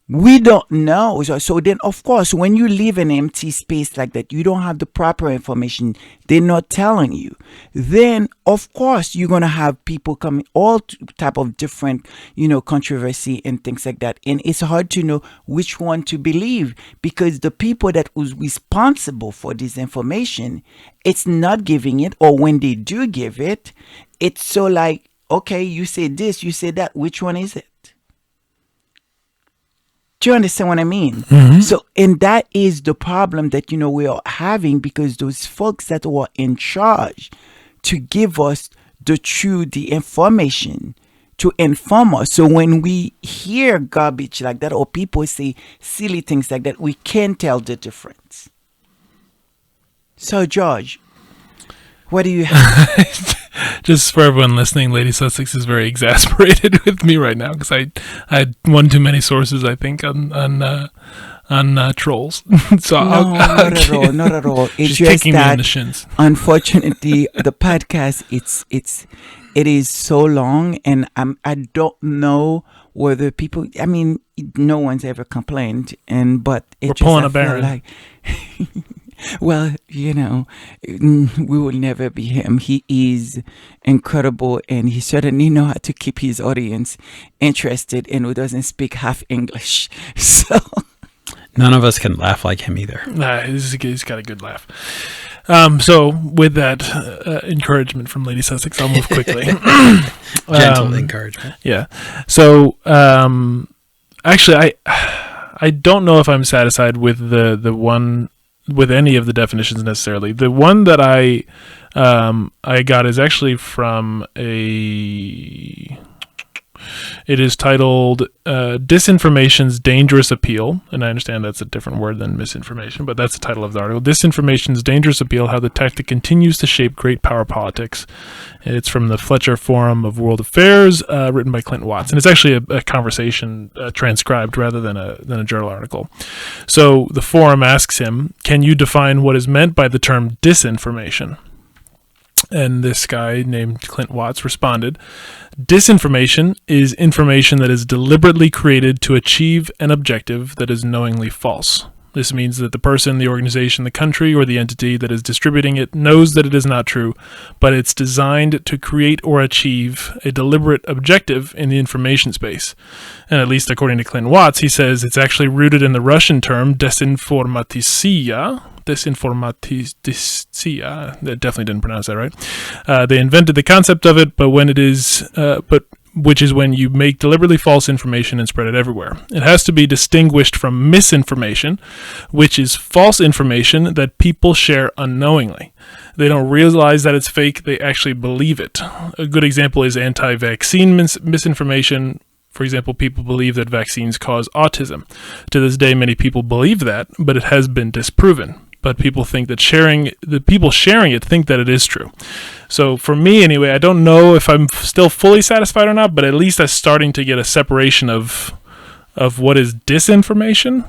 We don't know. So then, of course, when you live in an empty space like that, you don't have the proper information. They're not telling you. Then, of course, you're going to have people coming, all type of different, controversy and things like that. And it's hard to know which one to believe because the people that was responsible for this information, it's not giving it. Or when they do give it, it's so like, okay, you say this, you say that. Which one is it? Do you understand what I mean? Mm-hmm. So, and that is the problem that, we are having because those folks that were in charge to give us the information to inform us. So when we hear garbage like that, or people say silly things like that, we can tell the difference. So, George, what do you have? Just for everyone listening, Lady Sussex is very exasperated with me right now because I had one too many sources, I think, on trolls. So not at all. It's she's just kicking me in that, the shins. unfortunately, the podcast it is so long, and I don't know whether people. I mean, no one's ever complained, but we're pulling a Baron. Like, well, we will never be him. He is incredible, and he certainly knows how to keep his audience interested, and who doesn't speak half English. So none of us can laugh like him either. He's got a good laugh. So with that encouragement from Lady Sussex, I'll move quickly. Gentle encouragement. Yeah. So actually, I don't know if I'm satisfied with the one, with any of the definitions necessarily. The one that I got is actually from it is titled Disinformation's Dangerous Appeal, and I understand that's a different word than misinformation, but that's the title of the article. Disinformation's Dangerous Appeal, How the Tactic Continues to Shape Great Power Politics. It's from the Fletcher Forum of World Affairs, written by Clint Watts, and it's actually a conversation transcribed rather than a journal article. So the forum asks him, can you define what is meant by the term disinformation? And this guy named Clint Watts responded, disinformation is information that is deliberately created to achieve an objective that is knowingly false. This means that the person, the organization, the country, or the entity that is distributing it knows that it is not true, but it's designed to create or achieve a deliberate objective in the information space. And at least according to Clint Watts, he says it's actually rooted in the Russian term desinformatsiya. That definitely didn't pronounce that right. They invented the concept of it, but which is when you make deliberately false information and spread it everywhere. It has to be distinguished from misinformation, which is false information that people share unknowingly. They don't realize that it's fake, they actually believe it. A good example is anti-vaccine misinformation. For example, people believe that vaccines cause autism. To this day, many people believe that, but it has been disproven. But people think that the people sharing it think that it is true. So for me, anyway, I don't know if I'm still fully satisfied or not, but at least I'm starting to get a separation of what is disinformation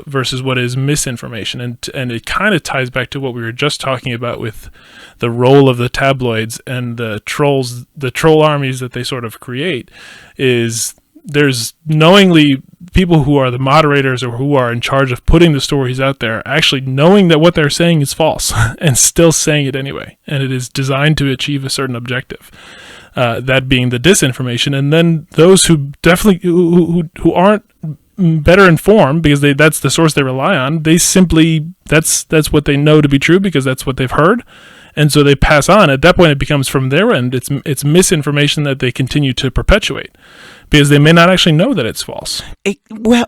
versus what is misinformation, and it kind of ties back to what we were just talking about with the role of the tabloids and the trolls, the troll armies that they sort of create. Is there's knowingly people who are the moderators or who are in charge of putting the stories out there actually knowing that what they're saying is false and still saying it anyway, and it is designed to achieve a certain objective, that being the disinformation. And then those who definitely who aren't better informed because that's the source they rely on, they simply that's what they know to be true because that's what they've heard, and so they pass on. At that point, it becomes from their end it's misinformation that they continue to perpetuate because they may not actually know that it's false. Well,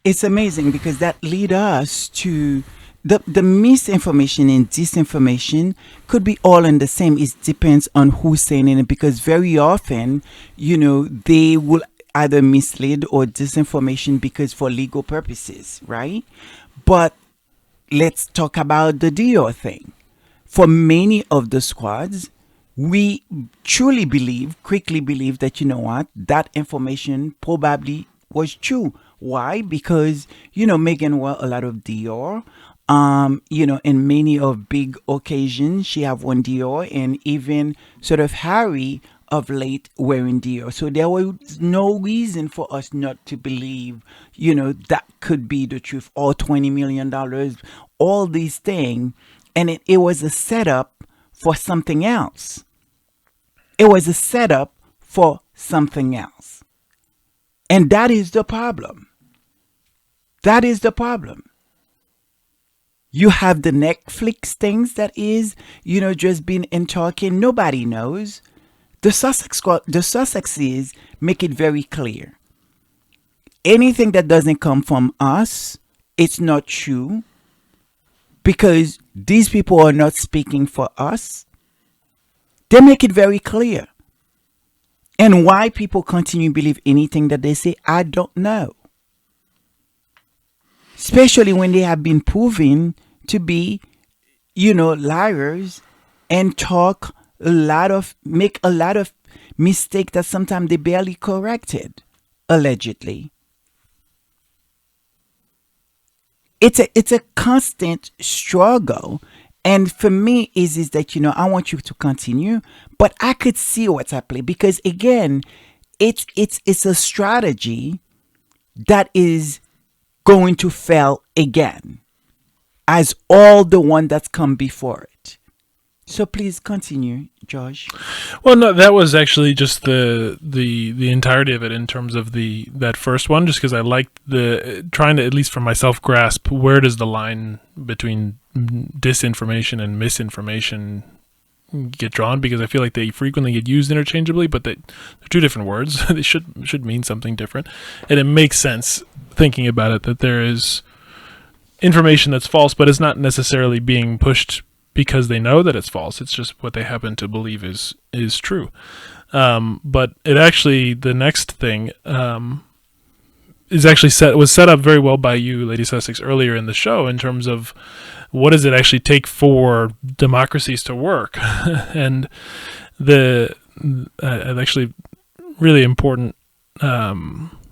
it's amazing because that leads us to the misinformation and disinformation could be all in the same. It depends on who's saying it, because very often, they will either mislead or disinformation because for legal purposes, right? But let's talk about the Dior thing. For many of the squads, we truly quickly believe that, that information probably was true. Why? Because, Meghan wore a lot of Dior. In many of big occasions, she have worn Dior, and even sort of Harry of late wearing Dior. So there was no reason for us not to believe, that could be the truth. All $20 million, all these things. And it was a setup for something else. It was a setup for something else. And that is the problem. That is the problem. You have the Netflix things that is, just being in talking. Nobody knows. The Sussexes make it very clear. Anything that doesn't come from us, it's not true. Because these people are not speaking for us. They make it very clear. And why people continue to believe anything that they say, I don't know. Especially when they have been proven to be, liars and make a lot of mistakes that sometimes they barely corrected, allegedly. It's a constant struggle. And for me is that, I want you to continue, but I could see what's happening because again, it's a strategy that is going to fail again as all the one that's come before it. So please continue, Josh. Well, no, that was actually just the entirety of it in terms of that first one, just because I liked trying to, at least for myself, grasp where does the line between disinformation and misinformation get drawn, because I feel like they frequently get used interchangeably, but they're two different words. They should mean something different, and it makes sense thinking about it that there is information that's false, but it's not necessarily being pushed because they know that it's false. It's just what they happen to believe is true. But it actually, the next thing is actually was set up very well by you, Lady Sussex, earlier in the show in terms of what does it actually take for democracies to work. And actually really important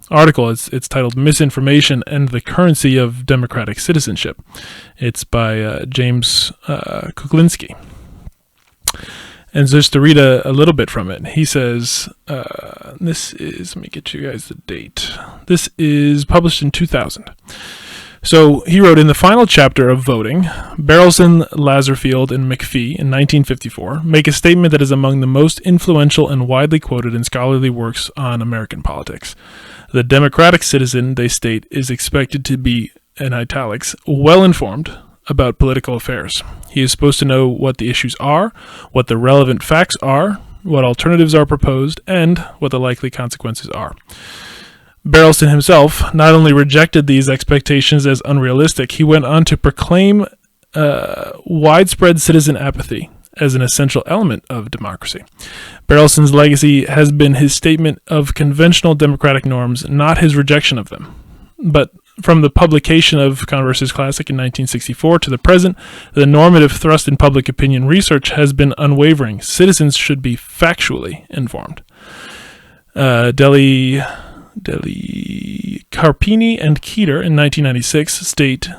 article. It's titled "Misinformation and the Currency of Democratic Citizenship." It's by James Kuklinski. And just to read a little bit from it, he says, this is, let me get you guys the date. This is published in 2000. So he wrote, in the final chapter of Voting, Barrelson, Lazarfield, and McPhee in 1954 make a statement that is among the most influential and widely quoted in scholarly works on American politics. The democratic citizen, they state, is expected to be, in italics, well-informed about political affairs. He is supposed to know what the issues are, what the relevant facts are, what alternatives are proposed, and what the likely consequences are. Barrelson himself not only rejected these expectations as unrealistic, he went on to proclaim widespread citizen apathy as an essential element of democracy. Barrelson's legacy has been his statement of conventional democratic norms, not his rejection of them. But from the publication of Converse's Classic in 1964 to the present, the normative thrust in public opinion research has been unwavering. Citizens should be factually informed. Deli Carpini and Keeter in 1996 state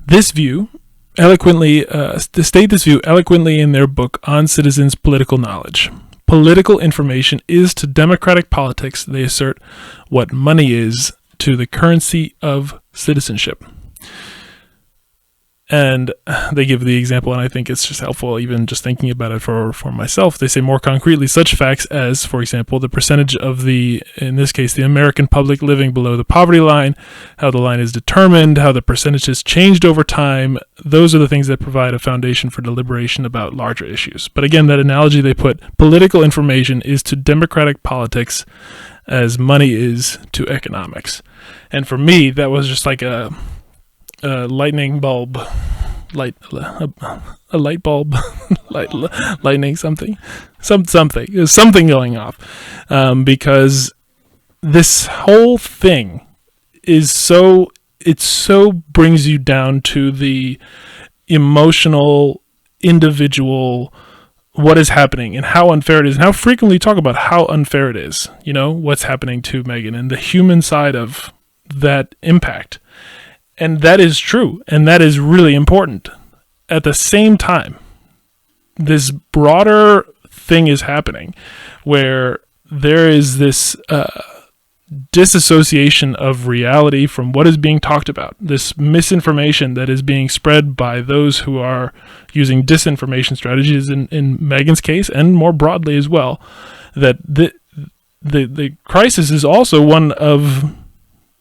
this view eloquently in their book On Citizens' Political Knowledge. Political information is to democratic politics, they assert, what money is to the currency of citizenship. And they give the example, and I think it's just helpful even just thinking about it for myself. They say more concretely such facts as, for example, the percentage of in this case, the American public living below the poverty line, how the line is determined, how the percentage has changed over time. Those are the things that provide a foundation for deliberation about larger issues. But again, that analogy they put, political information is to democratic politics as money is to economics. And for me, that was just like a lightning bulb, a light bulb, lightning something. There's something going off, because this whole thing is so brings you down to the emotional, individual, what is happening and how unfair it is, and how frequently talk about how unfair it is. What's happening to Meghan and the human side of that impact. And that is true, and that is really important. At the same time, this broader thing is happening where there is this disassociation of reality from what is being talked about, this misinformation that is being spread by those who are using disinformation strategies in Meghan's case, and more broadly as well, that the crisis is also one of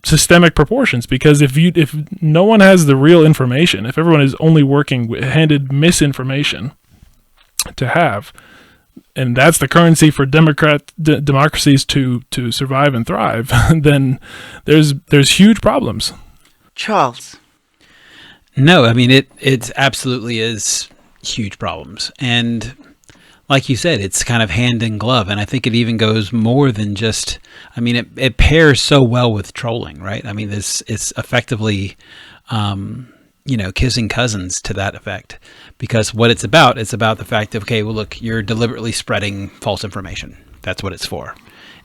systemic proportions, because if no one has the real information, if everyone is only handed misinformation to have, and that's the currency for democracies to survive and thrive, then there's huge problems. Charles. No, I mean it absolutely is huge problems. And like you said, it's kind of hand in glove. And I think it even goes more than just, I mean, it pairs so well with trolling, right? I mean, it's effectively, kissing cousins to that effect, because what it's about the fact of, okay, well, look, you're deliberately spreading false information. That's what it's for.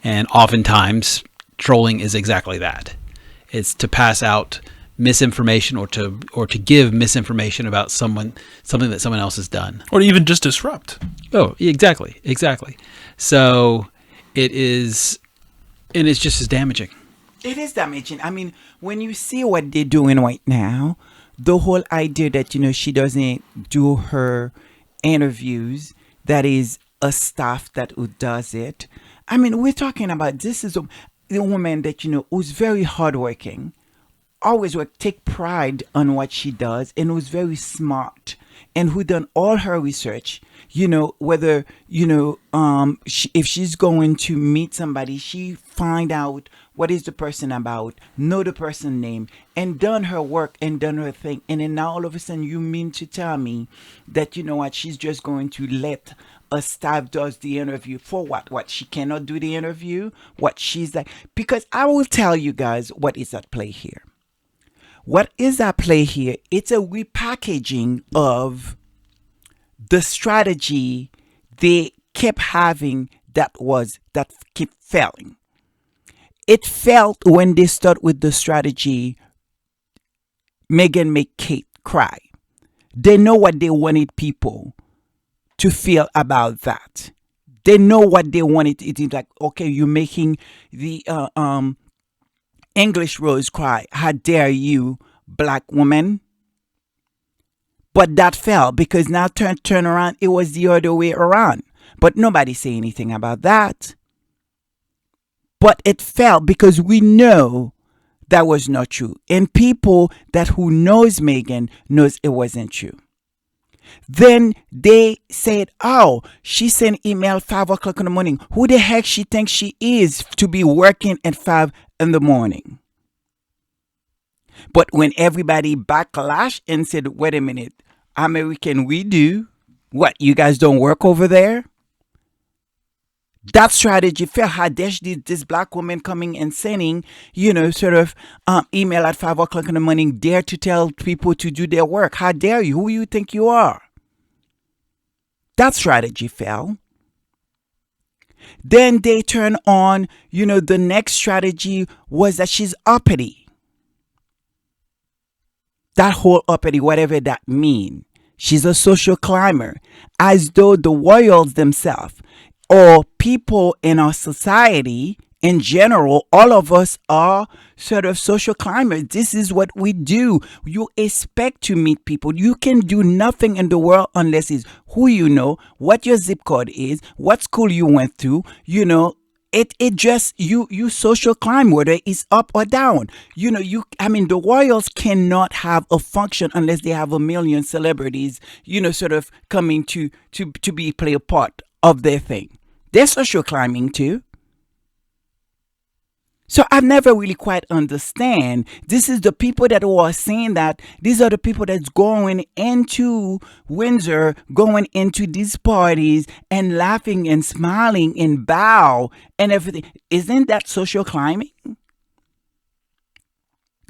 And oftentimes trolling is exactly that. It's to pass out misinformation or to give misinformation about something that someone else has done, or even just disrupt. Oh, exactly. So it is, and it's just as damaging. It is damaging. I mean, when you see what they're doing right now, the whole idea that she doesn't do her interviews, that is a staff that who does it. I mean, we're talking about, this is a woman that who's very hardworking, always take pride on what she does, and who's very smart, and who done all her research. Whether if she's going to meet somebody, she find out what is the person about, know the person name, and done her work and done her thing. And then now all of a sudden you mean to tell me that she's just going to let a staff does the interview for what she cannot do the interview, what she's like? Because I will tell you guys what is at play here. What is at play here? It's a repackaging of the strategy they kept having that kept failing. It failed when they start with the strategy, Meghan make Kate cry. They know what they wanted people to feel about that. They know what they wanted. It is like, okay, you're making the English Rose cry. How dare you, black woman? But that fell because now turn around, it was the other way around. But nobody say anything about that. But it fell because we know that was not true. And people who knows Meghan knows it wasn't true. Then they said, oh, she sent email 5 o'clock in the morning. Who the heck she thinks she is to be working at 5 in the morning? But when everybody backlash and said, wait a minute, American, we do. What, you guys don't work over there? That strategy failed. How dare this black woman coming and sending, email at 5 o'clock in the morning, dare to tell people to do their work. How dare you? Who you think you are? That strategy fell. Then they turn on, the next strategy was that she's uppity. That whole uppity, whatever that mean. She's a social climber, as though the royals themselves or people in our society in general, all of us are sort of social climbers. This is what we do. You expect to meet people. You can do nothing in the world unless it's who you know, what your zip code is, what school you went to, It just you social climb, whether it's up or down. The royals cannot have a function unless they have a million celebrities, sort of coming to play a part of their thing. They're social climbing too. So I've never really quite understand. This is the people that are saying that these are the people that's going into Windsor, going into these parties and laughing and smiling and bow and everything. Isn't that social climbing?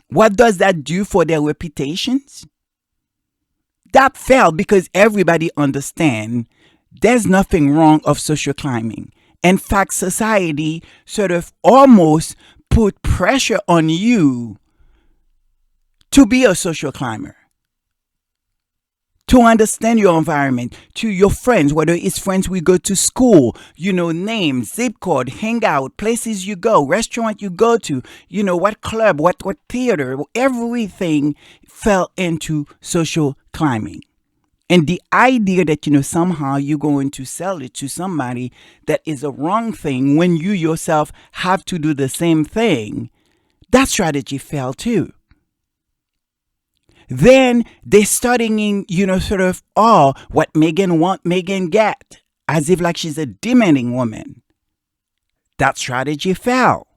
What does that do for their reputations? That fell because everybody understands there's nothing wrong of social climbing. In fact, society sort of almost put pressure on you to be a social climber, to understand your environment, to your friends, whether it's friends we go to school, names, zip code, hangout, places you go, restaurant you go to, what club, what theater, everything fell into social climbing. And the idea that, somehow you're going to sell it to somebody that is a wrong thing when you yourself have to do the same thing, that strategy fell too. Then they're studying, what Meghan want, Meghan get, as if like she's a demanding woman. That strategy fell.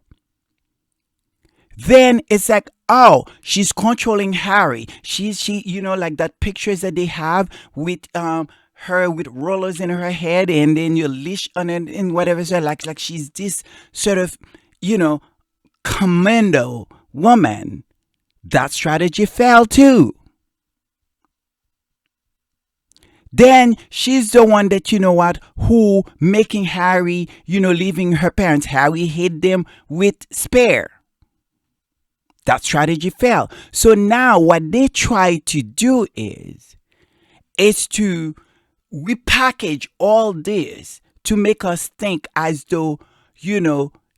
Then it's like, oh, she's controlling Harry. She, like that pictures that they have with her with rollers in her head and then your leash on it and whatever. So like she's this sort of, commando woman. That strategy failed too. Then she's the one that, who making Harry, leaving her parents. Harry hid them with Spare. That strategy failed. So now what they try to do is to repackage all this to make us think as though,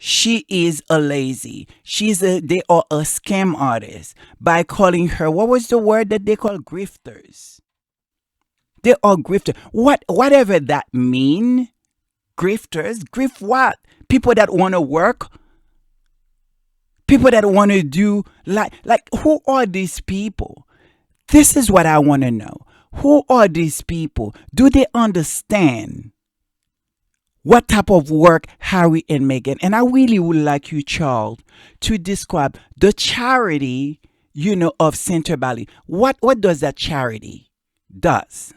she is a lazy. They are a scam artist by calling her, what was the word that they call grifters? They are grifters. Whatever that mean, grifters, grift what? People that want to work, people that want to do like who are these people? This is what I want to know. Who are these people? Do they understand what type of work Harry and Meghan? And I really would like you, Charles, to describe the charity, of Center Valley. What does that charity does?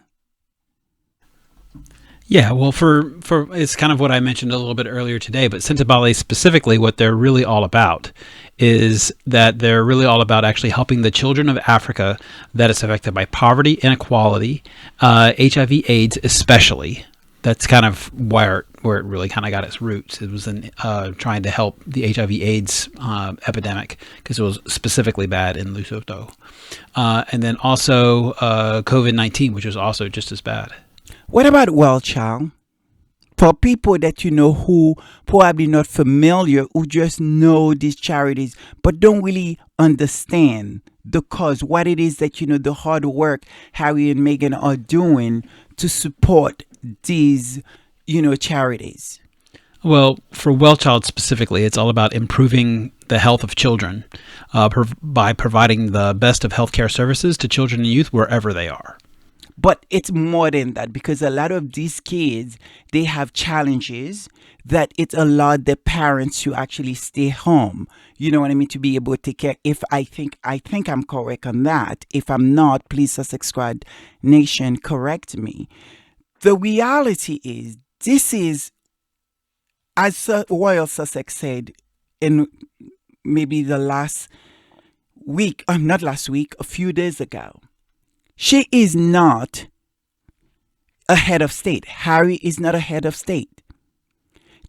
Yeah, well, for it's kind of what I mentioned a little bit earlier today, but Center Valley specifically, what they're really all about is that they're really all about actually helping the children of Africa that is affected by poverty, inequality, HIV/AIDS especially. That's kind of where it really kind of got its roots. It was in trying to help the HIV/AIDS epidemic because it was specifically bad in Lesotho. And then also COVID-19, which was also just as bad. What about Wellchild? For people that who probably not familiar, who just know these charities but don't really understand the cause, what it is that the hard work Harry and Meghan are doing to support these charities. Well, for Wellchild specifically, it's all about improving the health of children by providing the best of healthcare services to children and youth wherever they are. But it's more than that, because a lot of these kids, they have challenges that it allowed their parents to actually stay home. You know what I mean? To be able to take care. If I think I'm correct on that. If I'm not, please, Sussex Squad Nation, correct me. The reality is, this is, as Royal Sussex said in maybe the last week, not last week, a few days ago, she is not a head of state. Harry is not a head of state.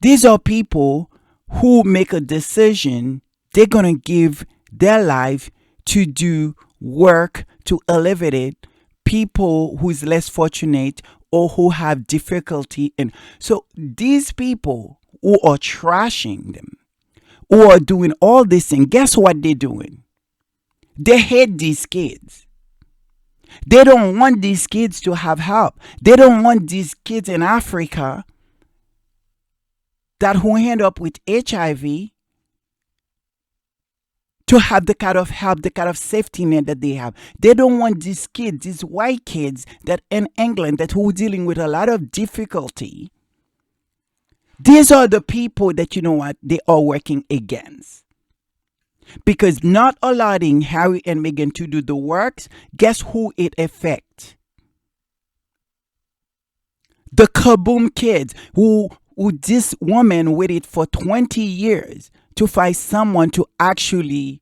These are people who make a decision. They're going to give their life to do work to elevate people who's less fortunate or who have difficulty. And so these people who are trashing them, who are doing all this thing, guess what they're doing? They hate these kids. They don't want these kids to have help. They don't want these kids in Africa that who end up with HIV to have the kind of help, the kind of safety net that they have. They don't want these kids, these white kids that in England that who are dealing with a lot of difficulty. These are the people that they are working against. Because not allowing Harry and Meghan to do the works, guess who it affects? The Kaboom kids who this woman waited for 20 years to find someone to actually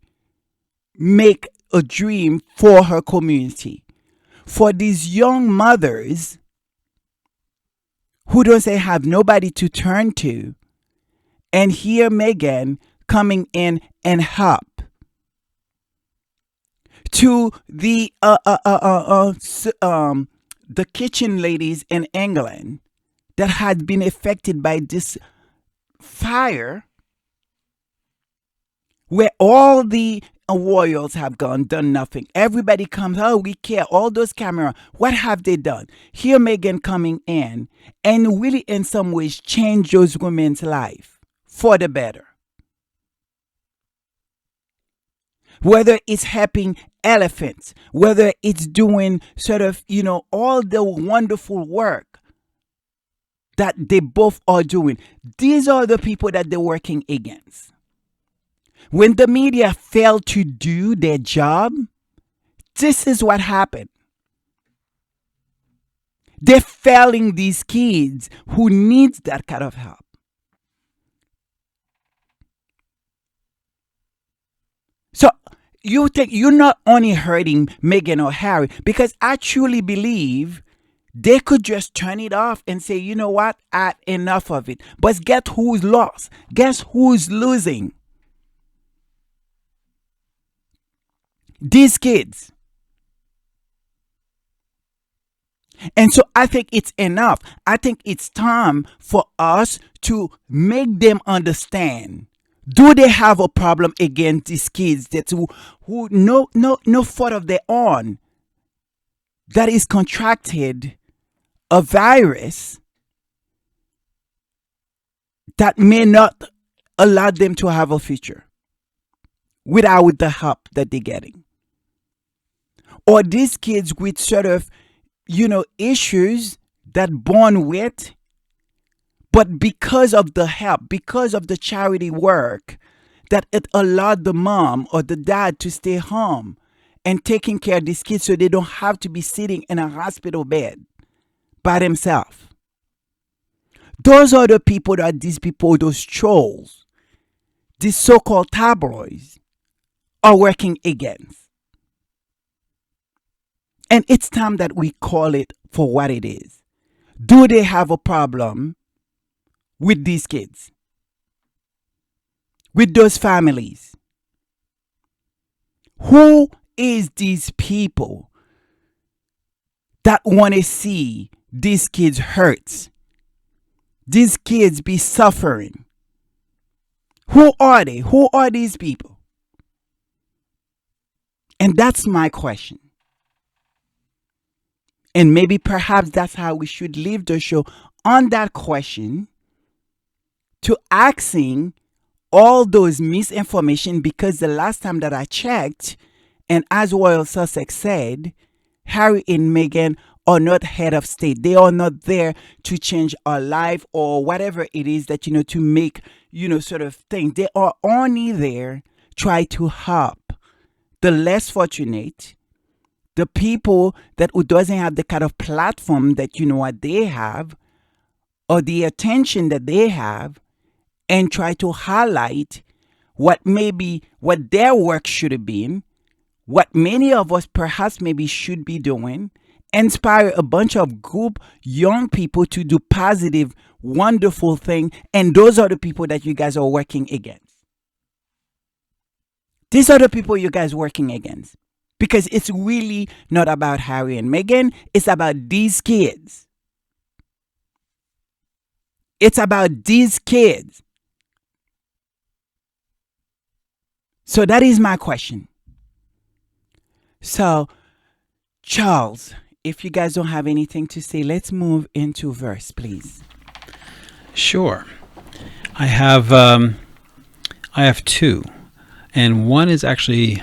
make a dream for her community. For these young mothers who don't have nobody to turn to, and here Meghan coming in and help. To the kitchen ladies in England that had been affected by this fire, where all the royals have done nothing. Everybody comes, oh, we care, all those cameras. What have they done? Here Meghan coming in and really in some ways change those women's life for the better. Whether it's helping elephants, whether it's doing sort of, all the wonderful work that they both are doing. These are the people that they're working against. When the media fail to do their job, this is what happened. They're failing these kids who need that kind of help. So you think you're not only hurting Meghan or Harry, because I truly believe they could just turn it off and say, you know what, enough of it. But guess who's lost? Guess who's losing? These kids. And so I think it's enough. I think it's time for us to make them understand. Do they have a problem against these kids that who no fault of their own, that is contracted a virus that may not allow them to have a future without the help that they're getting? Or these kids with sort of, issues that born with, but because of the help, because of the charity work, that it allowed the mom or the dad to stay home and taking care of these kids so they don't have to be sitting in a hospital bed by themselves. Those are the people that these people, those trolls, these so-called tabloids, are working against. And it's time that we call it for what it is. Do they have a problem with these kids? With those families? Who is these people that want to see these kids hurt? These kids be suffering? Who are they? Who are these people? And that's my question. And maybe perhaps that's how we should leave the show, on that question, to asking all those misinformation, because the last time that I checked, and as Royal Sussex said, Harry and Meghan are not head of state. They are not there to change our life or whatever it is that, to make, sort of thing. They are only there try to help the less fortunate, the people that who doesn't have the kind of platform that what they have, or the attention that they have, and try to highlight what their work should have been, what many of us perhaps maybe should be doing, inspire a bunch of group young people to do positive, wonderful thing, and those are the people that you guys are working against. These are the people you guys are working against. Because it's really not about Harry and Meghan. It's about these kids. It's about these kids. So that is my question. So, Charles, if you guys don't have anything to say, let's move into verse, please. Sure. I have two. And one is actually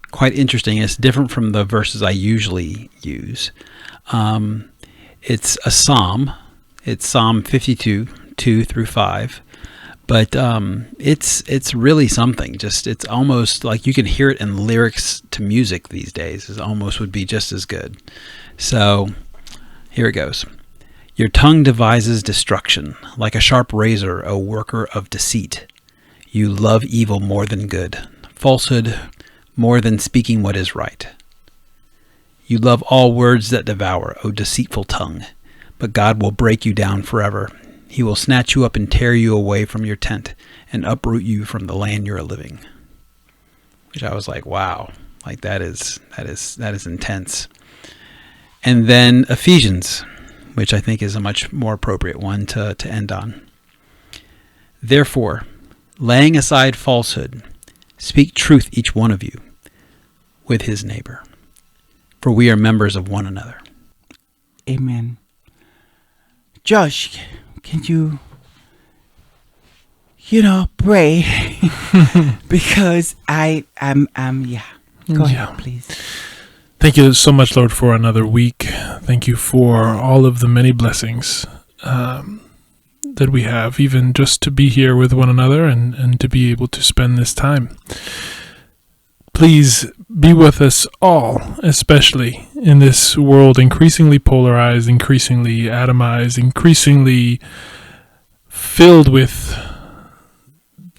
quite interesting. It's different from the verses I usually use. It's a psalm. It's Psalm 52, 2 through 5. But it's really something. It's almost like you can hear it in lyrics to music these days. It almost would be just as good. So here it goes. Your tongue devises destruction, like a sharp razor, a worker of deceit. You love evil more than good, falsehood more than speaking what is right. You love all words that devour, O deceitful tongue, but God will break you down forever. He will snatch you up and tear you away from your tent and uproot you from the land you're living. Which I was like, wow, like that is intense. And then Ephesians, which I think is a much more appropriate one to end on. Therefore, laying aside falsehood, speak truth each one of you with his neighbor, for we are members of one another. Amen. Josh, can you pray? Because I am, Go ahead, please. Thank you so much, Lord, for another week. Thank you for all of the many blessings that we have, even just to be here with one another and to be able to spend this time. Please be with us all, especially in this world increasingly polarized, increasingly atomized, increasingly filled with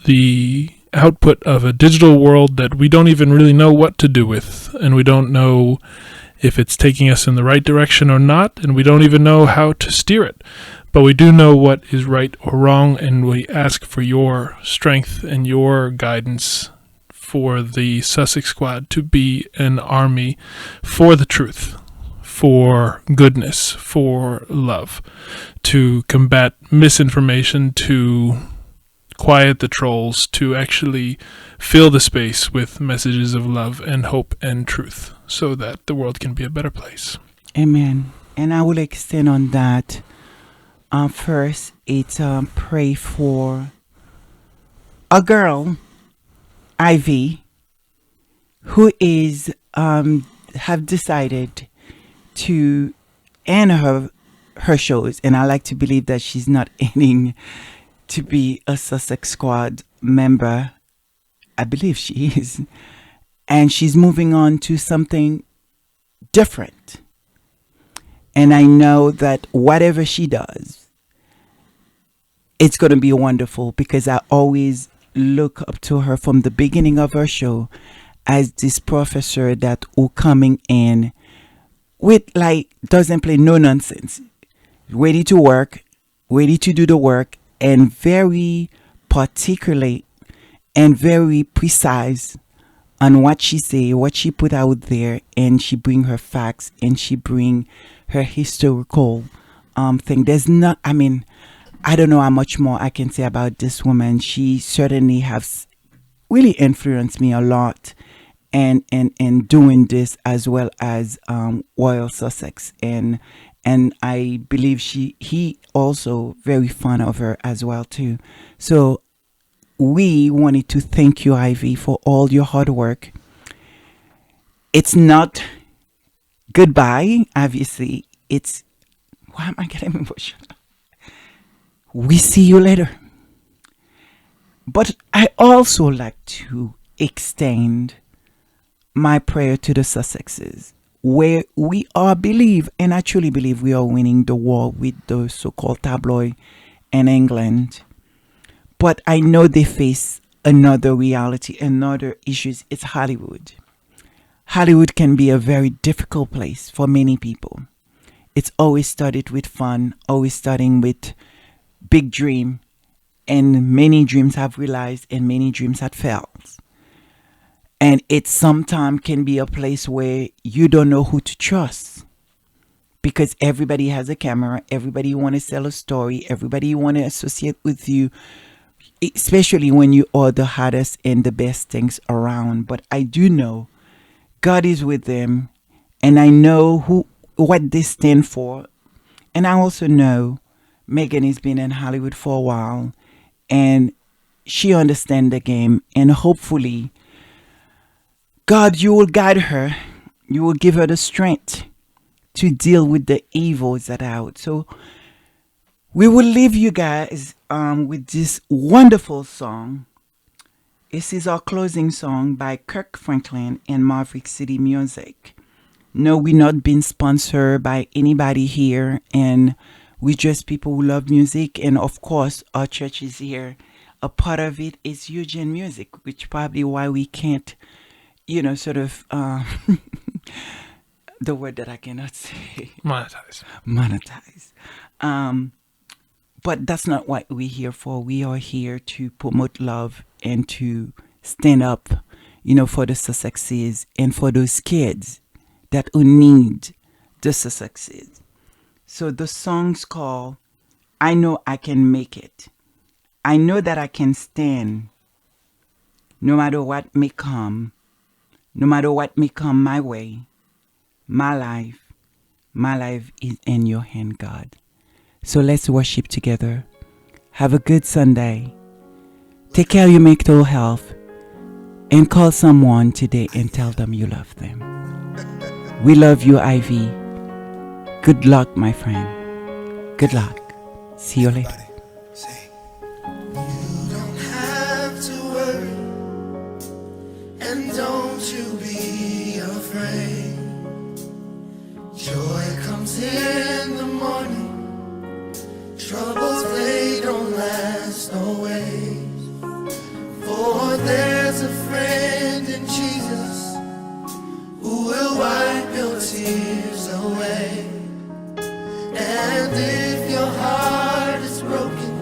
the output of a digital world that we don't even really know what to do with, and we don't know if it's taking us in the right direction or not, and we don't even know how to steer it. But we do know what is right or wrong, and we ask for your strength and your guidance for the Sussex Squad to be an army for the truth, for goodness, for love, to combat misinformation, to quiet the trolls, to actually fill the space with messages of love and hope and truth so that the world can be a better place. Amen. And I will extend on that. First, it's pray for a girl, Ivy, who is have decided to end her shows, and I like to believe that she's not ending to be a Sussex Squad member. I believe she is, and she's moving on to something different. And I know that whatever she does, it's going to be wonderful, because I always look up to her from the beginning of her show as this professor that will coming in with, like, doesn't play no nonsense, ready to work, ready to do the work, and very particular and very precise on what she say, what she put out there, and she bring her facts and she bring her historical thing. There's not, I mean, I don't know how much more I can say about this woman. She certainly has really influenced me a lot, and doing this, as well as Royal Sussex, and I believe he also very fond of her as well too. So we wanted to thank you, Ivy, for all your hard work. It's not goodbye, obviously. It's, why am I getting emotional? We see you later. But I also like to extend my prayer to the Sussexes, where we all believe, and I truly believe, we are winning the war with the so-called tabloid in England. But I know they face another reality, another issues. It's Hollywood. Hollywood can be a very difficult place for many people. It's always started with fun, always starting with big dream, and many dreams have realized and many dreams have failed. And it sometimes can be a place where you don't know who to trust, because everybody has a camera, everybody want to sell a story, everybody want to associate with you, especially when you are the hottest and the best things around. But I do know God is with them, and I know what they stand for. And I also know Megan has been in Hollywood for a while, and she understands the game, and hopefully God, you will guide her. You will give her the strength to deal with the evils that are out. So we will leave you guys with this wonderful song. This is our closing song by Kirk Franklin and Maverick City Music. No, we're not being sponsored by anybody here, and we're just people who love music. And of course, our church is here. A part of it is Eugene Music, which probably why we can't, sort of the word that I cannot say. Monetize. But that's not what we're here for. We are here to promote love and to stand up, for the Sussexes and for those kids that who need the Sussexes. So the song's called I Know I Can Make It. I know that I can stand no matter what may come. No matter what may come my way, my life is in your hand, God. So let's worship together. Have a good Sunday. Take care of your mental health, and call someone today and tell them you love them. We love you, Ivy. Good luck, my friend. Good luck. See you later. And don't you be afraid. Joy comes in the morning. Troubles, they don't last always. For there's a friend in Jesus who will wipe your tears away. And if your heart is broken,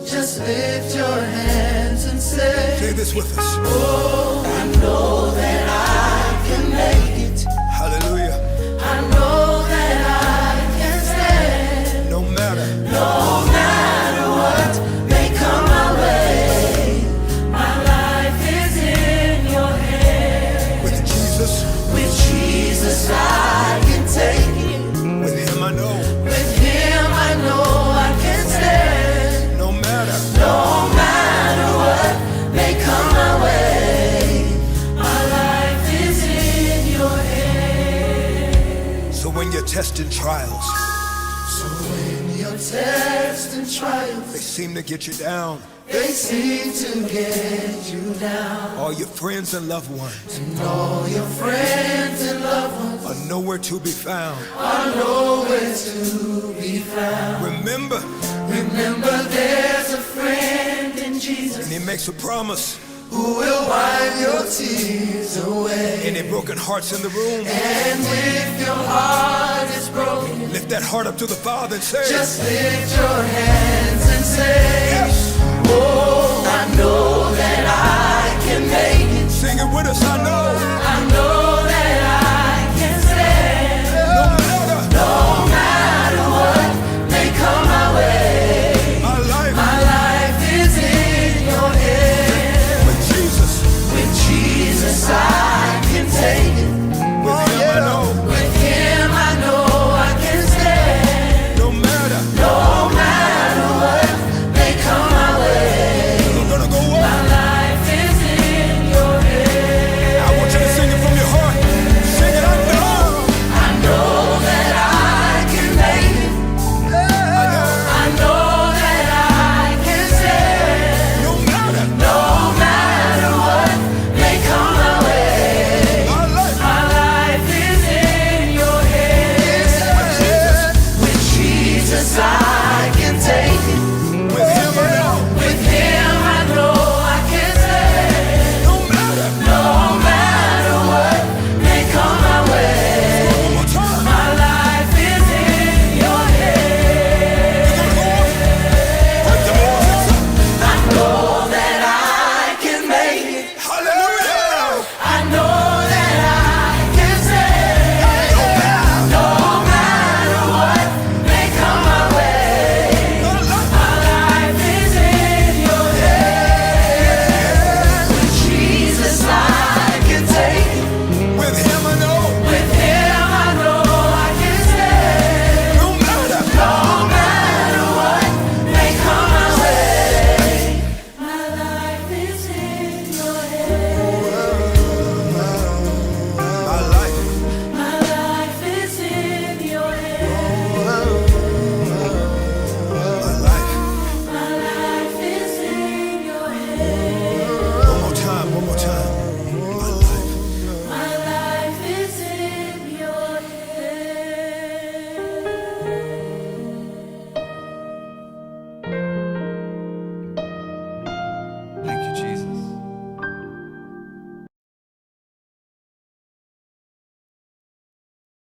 just lift your hands and say this with us. Oh, I know that I can make it. Hallelujah. I know that I can stand. No matter what may come my way. My life is in your hands. with Jesus. With Jesus I can take it. With him I know. With him I know I can stand. No matter what may come my way. My life is in your hands. So when you're testing trials, So when your tests and trials, they seem to get you down. they seem to get you down. All your friends and loved ones And all your friends and loved ones are nowhere to be found. are nowhere to be found. Remember, Remember there's a friend in Jesus and he makes a promise. who will wipe your tears away. Any broken hearts in the room, And if your heart is broken, lift that heart up to the Father and say, just lift your hands and say, yes. Oh, I know that